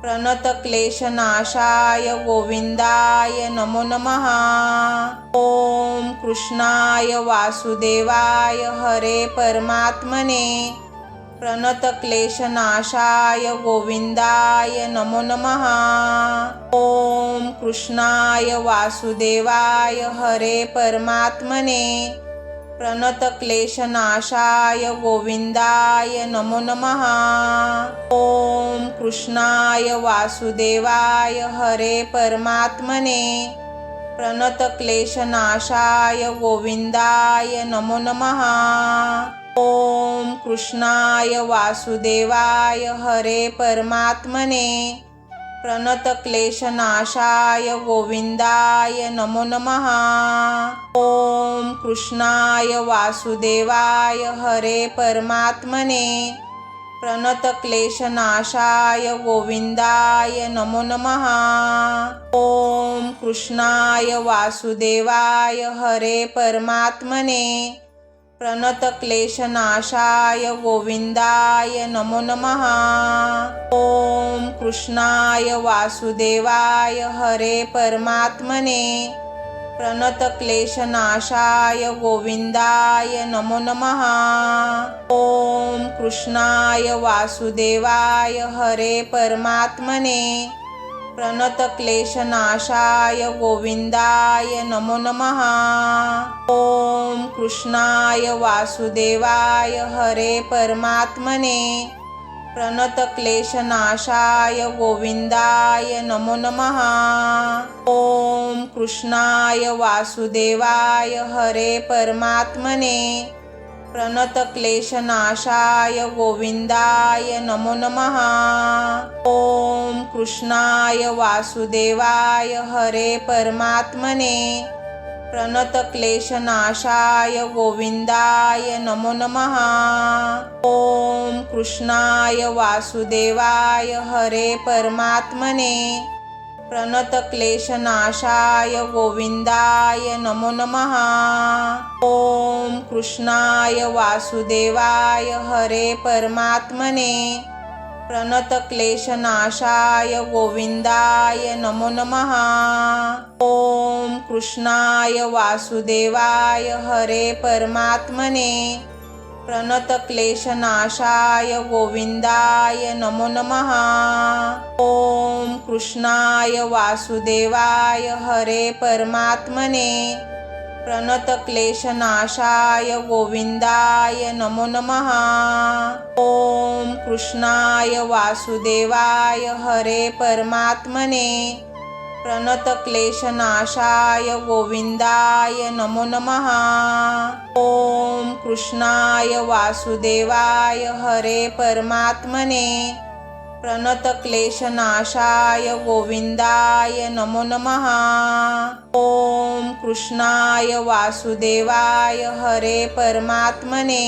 प्रणतक्लेशनाशाय गोविंदाय नमो नमः। ओम कृष्णाय वासुदेवाय हरे परमात्मने प्रणतक्लेशनाशाय गोविंदाय नमो नमः। ओम कृष्णाय वासुदेवाय हरे परमात्मने प्रणतक्लेशनाशाय गोविंदाय नमो नमः। ओम कृष्णाय वासुदेवाय हरे परमात्मने प्रणतक्लेशनाशाय गोविंदाय नमो नमः। ओम कृष्णाय वासुदेवाय हरे परमात्मने प्रणतक्लेशनाशाय गोविंदाय नमो नमः। ओम कृष्णाय वासुदेवाय हरे परमात्मने प्रणतक्लेशनाशाय गोविंदाय नमो नमः। ओम कृष्णाय वासुदेवाय हरे परमात्मने प्रणतक्लेशनाशाय गोविंदाय नमो नमः। ओम कृष्णाय वासुदेवाय हरे परमात्मने प्रणतक्लेशनाशाय गोविंदाय नमो नमः। ओम कृष्णाय वासुदेवाय हरे परमात्मने प्रणतक्लेशनाशाय गोविंदाय नमो नमः। ओम कृष्णाय वासुदेवाय हरे परमात्मने प्रणतक्लेशनाशाय गोविंदाय नमो नमः। ओम कृष्णाय वासुदेवाय हरे परमात्मने प्रणतक्लेशनाशाय गोविंदाय नमो नमः। ओम कृष्णाय वासुदेवाय हरे परमात्मने प्रणतक्लेशनाशाय गोविंदाय नमो नमः। ओम कृष्णाय वासुदेवाय हरे परमात्मने प्रणतक्लेशनाशाय गोविंदाय नमो नमः। ओम कृष्णाय वासुदेवाय हरे परमात्मने प्रणतक्लेशनाशाय गोविंदाय नमो नमः। ओम कृष्णाय वासुदेवाय हरे परमात्मने प्रणतक्लेशनाशाय गोविंदाय नमो नमः। ओम कृष्णाय वासुदेवाय हरे परमात्मने प्रणतक्लेशनाशाय गोविंदाय नमो नमः। ओम कृष्णाय वासुदेवाय हरे परमात्मने प्रणतक्लेशनाशाय गोविंदाय नमो नमः। ओम कृष्णाय वासुदेवाय हरे परमात्मने प्रणतक्लेशनाशाय गोविंदाय नमो नमः। ओम कृष्णाय वासुदेवाय हरे परमात्मने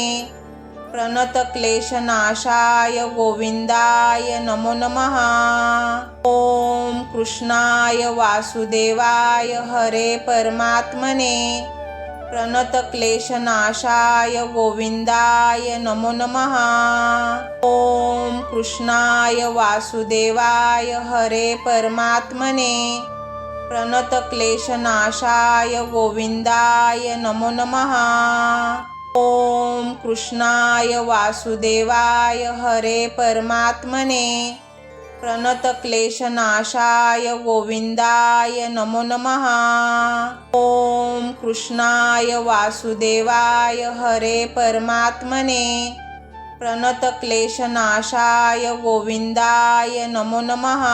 प्रणतक्लेशनाशाय गोविंदाय नमो नमः। ओम कृष्णाय वासुदेवाय हरे परमात्मने प्रणतक्लेशनाशाय गोविंदाय नमो नमः। ओम कृष्णाय वासुदेवाय हरे परमात्मने प्रणतक्लेशनाशाय गोविंदाय नमो नमः। ओम कृष्णाय वासुदेवाय हरे परमात्मने प्रणतक्लेशनाशाय गोविंदाय नमो नमः। ओम कृष्णाय वासुदेवाय हरे परमात्मने प्रणतक्लेशनाशाय गोविंदाय नमो नमः।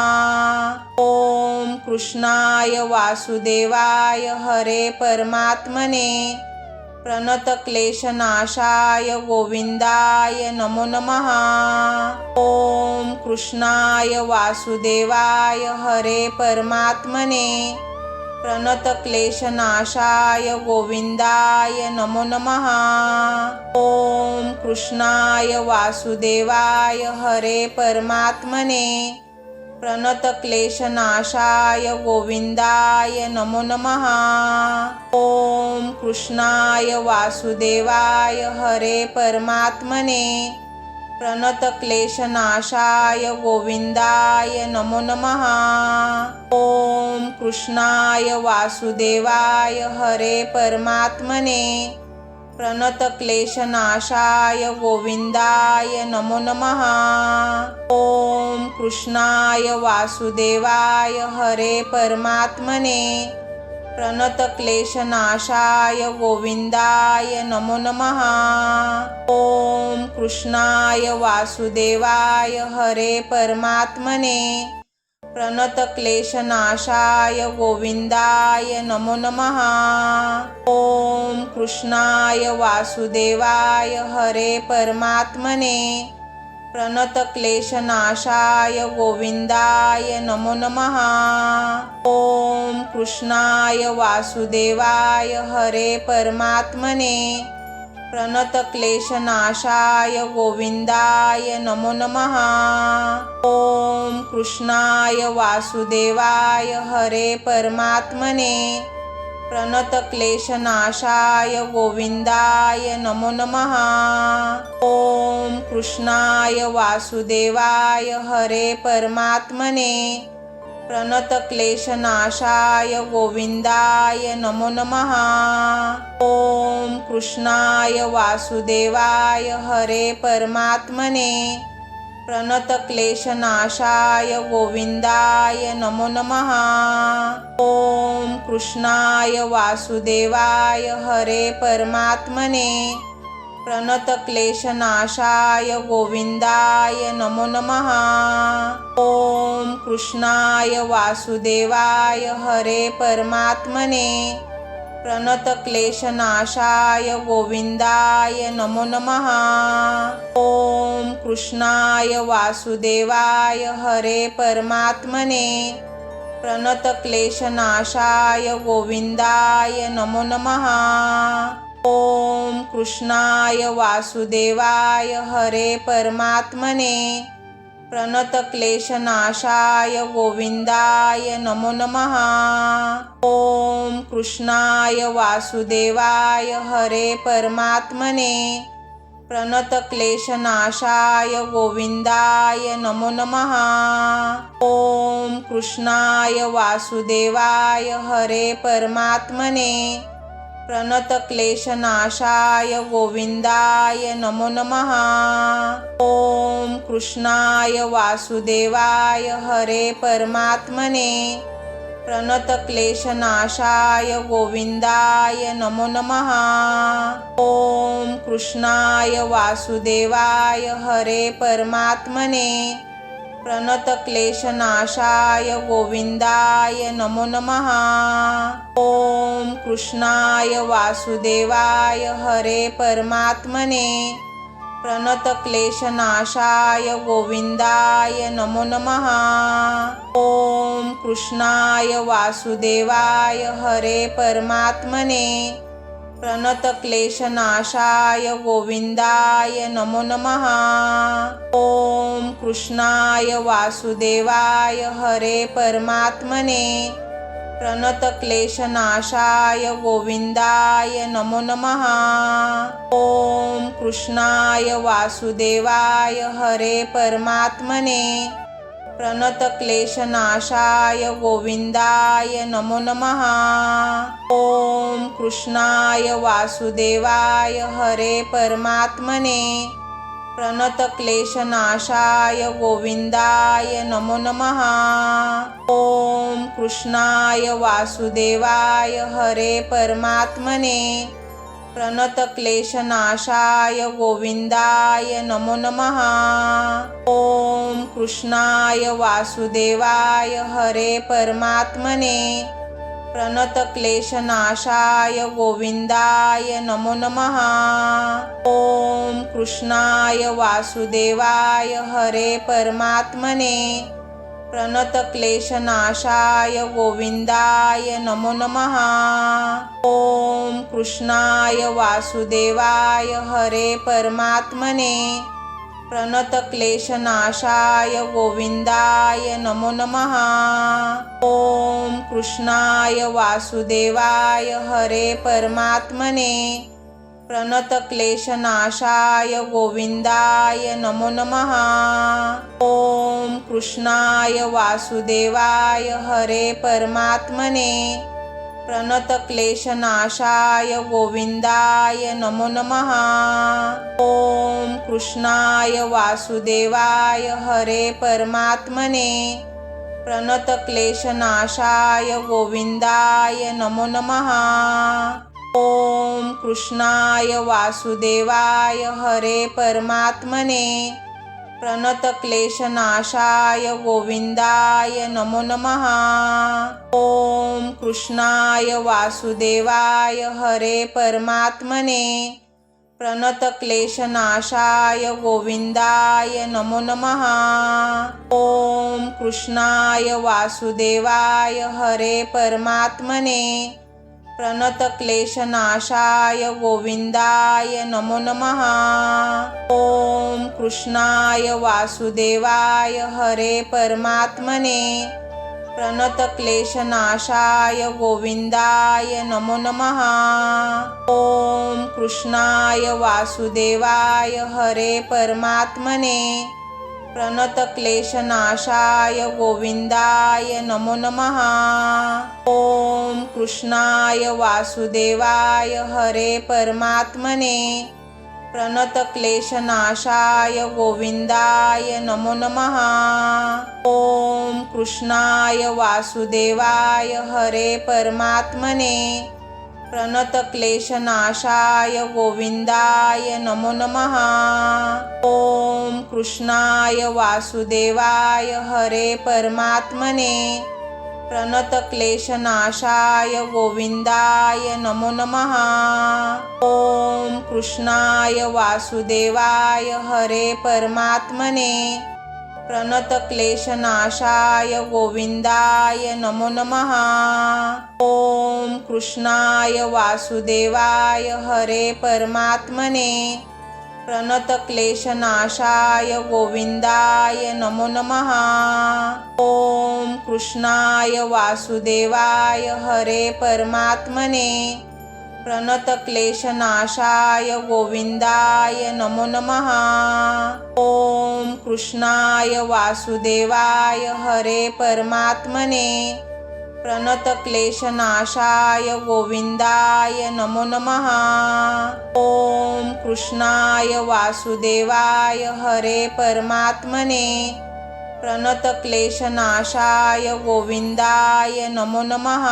ओम कृष्णाय वासुदेवाय हरे परमात्मने प्रणतक्लेशनाशाय गोविंदाय नमो नमः। ओम कृष्णाय वासुदेवाय हरे परमात्मने प्रणतक्लेशनाशाय गोविंदाय नमो नमः। ओम कृष्णाय वासुदेवाय हरे परमात्मने प्रणतक्लेशनाशाय गोविंदाय नमो नमः। ओम कृष्णाय वासुदेवाय हरे परमात्मने प्रणतक्लेशनाशाय गोविंदाय नमो नमः। ओम कृष्णाय वासुदेवाय हरे परमात्मने प्रणतक्लेशनाशाय गोविंदाय नमो नमः। ओम कृष्णाय वासुदेवाय हरे परमात्मने प्रणतक्लेशनाशाय गोविंदाय नमो नमः। ओम कृष्णाय वासुदेवाय हरे परमात्मने प्रणतक्लेशनाशाय गोविंदाय नमो नमः। ओम कृष्णाय वासुदेवाय हरे परमात्मने प्रणतक्लेशनाशाय गोविंदाय नमो नमः। ओम कृष्णाय वासुदेवाय हरे परमात्मने प्रणतक्लेशनाशाय गोविंदाय नमो नमः। ओम कृष्णाय वासुदेवाय हरे परमात्मने प्रणतक्लेशनाशाय गोविंदाय नमो नमः। ओम कृष्णाय वासुदेवाय हरे परमात्मने प्रणतक्लेशनाशाय गोविंदाय नमो नमः। ओम कृष्णाय वासुदेवाय हरे परमात्मने प्रणतक्लेशनाशाय गोविंदाय नमो नमः। ओम कृष्णाय वासुदेवाय हरे परमात्मने प्रणतक्लेशनाशाय गोविंदाय नमो नमः। ओम कृष्णाय वासुदेवाय हरे परमात्मने प्रणतक्लेशनाशाय गोविंदाय नमो नमः। ओम कृष्णाय वासुदेवाय हरे परमात्मने प्रणतक्लेशनाशाय गोविंदाय नमो नमः। ओम कृष्णाय वासुदेवाय हरे परमात्मने प्रणतक्लेशनाशाय गोविंदाय नमो नमः। ओम कृष्णाय वासुदेवाय हरे परमात्मने प्रणतक्लेशनाशाय गोविंदाय नमो नमः। ओम कृष्णाय वासुदेवाय हरे परमात्मने प्रणतक्लेशनाशाय गोविंदाय नमो नमः। ओम कृष्णाय वासुदेवाय हरे परमात्मने प्रणतक्लेशनाशाय गोविंदाय नमो नमः। ओम कृष्णाय वासुदेवाय हरे परमात्मने प्रणतक्लेशनाशाय गोविंदाय नमो नमः। ओम कृष्णाय वासुदेवाय हरे परमात्मने प्रणतक्लेशनाशाय गोविंदाय नमो नमः। ओम कृष्णाय वासुदेवाय हरे परमात्मने प्रणतक्लेशनाशाय गोविंदाय नमो नमः। ओम कृष्णाय वासुदेवाय हरे परमात्मने प्रणतक्लेशनाशाय गोविंदाय नमो नमः। ओम कृष्णाय वासुदेवाय हरे परमात्मने प्रणतक्लेशनाशाय गोविंदाय नमो नमः। ओम कृष्णाय वासुदेवाय हरे परमात्मने प्रणतक्लेशनाशाय गोविंदाय नमो नमः। ओम कृष्णाय वासुदेवाय हरे परमात्मने प्रणतक्लेशनाशाय गोविंदाय नमो नमः। ओम कृष्णाय वासुदेवाय हरे परमात्मने प्रणतक्लेशनाशाय गोविंदाय नमो नमः। ओम कृष्णाय वासुदेवाय हरे परमात्मने प्रणतक्लेशनाशाय गोविंदाय नमो नमः। ओम कृष्णाय वासुदेवाय हरे परमात्मने प्रणतक्लेशनाशाय गोविंदाय नमो नमः। ओम कृष्णाय वासुदेवाय हरे परमात्मने प्रणतक्लेशनाशाय गोविंदाय नमो नमः। ओम कृष्णाय वासुदेवाय हरे परमात्मने प्रणतक्लेशनाशाय गोविंदाय नमो नमः। ओम कृष्णाय वासुदेवाय हरे परमात्मने प्रणतक्लेशनाशाय गोविंदाय नमो नमः। ओम कृष्णाय वासुदेवाय हरे परमात्मने प्रणतक्लेशनाशाय गोविंदाय नमो नमः। ओम कृष्णाय वासुदेवाय हरे परमात्मने प्रणतक्लेशनाशाय गोविंदाय नमो नमः। ओम कृष्णाय वासुदेवाय हरे परमात्मने प्रणतक्लेशनाशाय गोविंदाय नमो नमः। ओम कृष्णाय वासुदेवाय हरे परमात्मने प्रणतक्लेशनाशाय गोविंदाय नमो नमः। ओम कृष्णाय वासुदेवाय हरे परमात्मने प्रणतक्लेशनाशाय गोविंदाय नमो नमः। ओम कृष्णाय वासुदेवाय हरे परमात्मने प्रणतक्लेशनाशाय गोविंदाय नमो नमः। ओम कृष्णाय वासुदेवाय हरे परमात्मने प्रणतक्लेशनाशाय गोविंदाय नमो नमः। ओम कृष्णाय वासुदेवाय हरे परमात्मने प्रणतक्लेशनाशाय गोविंदाय नमो नमः। ओम कृष्णाय वासुदेवाय हरे परमात्मने प्रणतक्लेशनाशाय गोविंदाय नमो नमः। ओम कृष्णाय वासुदेवाय हरे परमात्मने प्रणतक्लेशनाशाय गोविंदाय नमो नमः। ओम कृष्णाय वासुदेवाय हरे परमात्मने प्रणतक्लेशनाशाय गोविंदाय नमो नमः। ओम कृष्णाय वासुदेवाय हरे परमात्मने प्रणतक्लेशनाशाय गोविंदाय नमो नमः। ओम कृष्णाय वासुदेवाय हरे परमात्मने प्रणतक्लेशनाशाय गोविंदाय नमो नमः।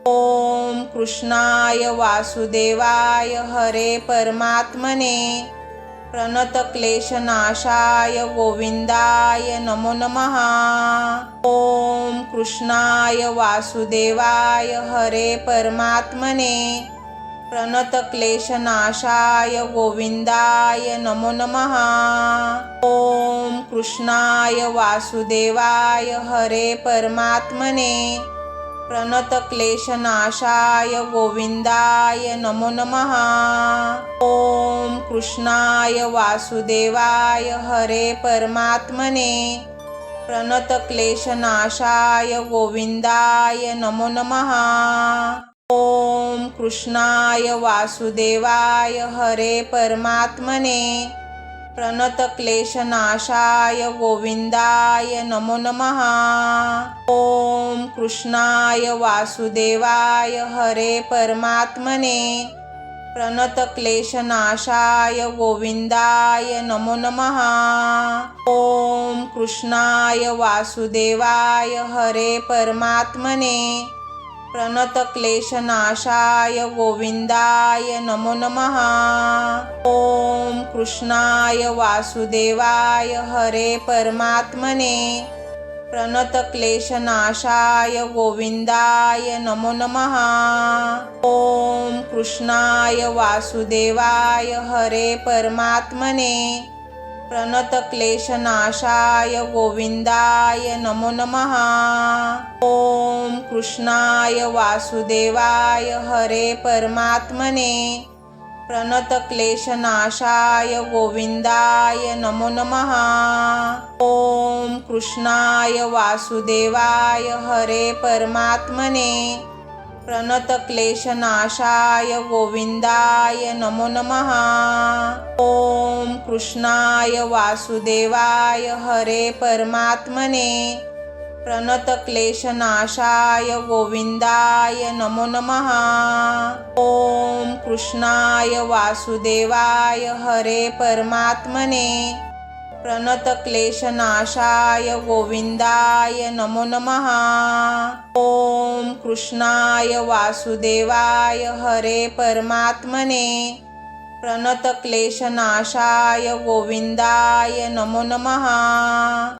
ओम कृष्णाय वासुदेवाय हरे परमात्मने प्रणतक्लेशनाशाय गोविंदाय नमो नमः। ओम कृष्णाय वासुदेवाय हरे परमात्मने प्रणतक्लेशनाशाय गोविंदाय नमो नमः। ओम कृष्णाय वासुदेवाय हरे परमात्मने प्रणतक्लेशनाशाय गोविंदाय नमो नमः। ओम कृष्णाय वासुदेवाय हरे परमात्मने प्रणतक्लेशनाशाय गोविंदाय नमो नमः। ओम कृष्णाय वासुदेवाय हरे परमात्मने प्रणतक्लेशनाशाय गोविंदाय नमो नमः। ओम कृष्णाय वासुदेवाय हरे परमात्मने प्रणतक्लेशनाशाय गोविंदाय नमो नमः। ओम कृष्णाय वासुदेवाय हरे परमात्मने प्रणतक्लेशनाशाय गोविंदाय नमो नमः। ओम कृष्णाय वासुदेवाय हरे परमात्मने प्रणतक्लेशनाशाय गोविंदाय नमो नमः। ओम कृष्णाय वासुदेवाय हरे परमात्मने प्रणतक्लेशनाशाय गोविंदाय नमो नमः। ओम कृष्णाय वासुदेवाय हरे परमात्मने प्रणतक्लेशनाशाय गोविंदाय नमो नमः। ओम कृष्णाय वासुदेवाय हरे परमात्मने प्रणतक्लेशनाशाय गोविंदाय नमो नमः। ओम कृष्णाय वासुदेवाय हरे परमात्मने प्रणतक्लेशनाशाय गोविंदाय नमो नमः। ओम कृष्णाय वासुदेवाय हरे परमात्मने प्रणतक्लेशनाशाय गोविंदाय नमो नमः। ओम कृष्णाय वासुदेवाय हरे परमात्मने प्रणतक्लेशनाशाय गोविंदाय नमो नमः।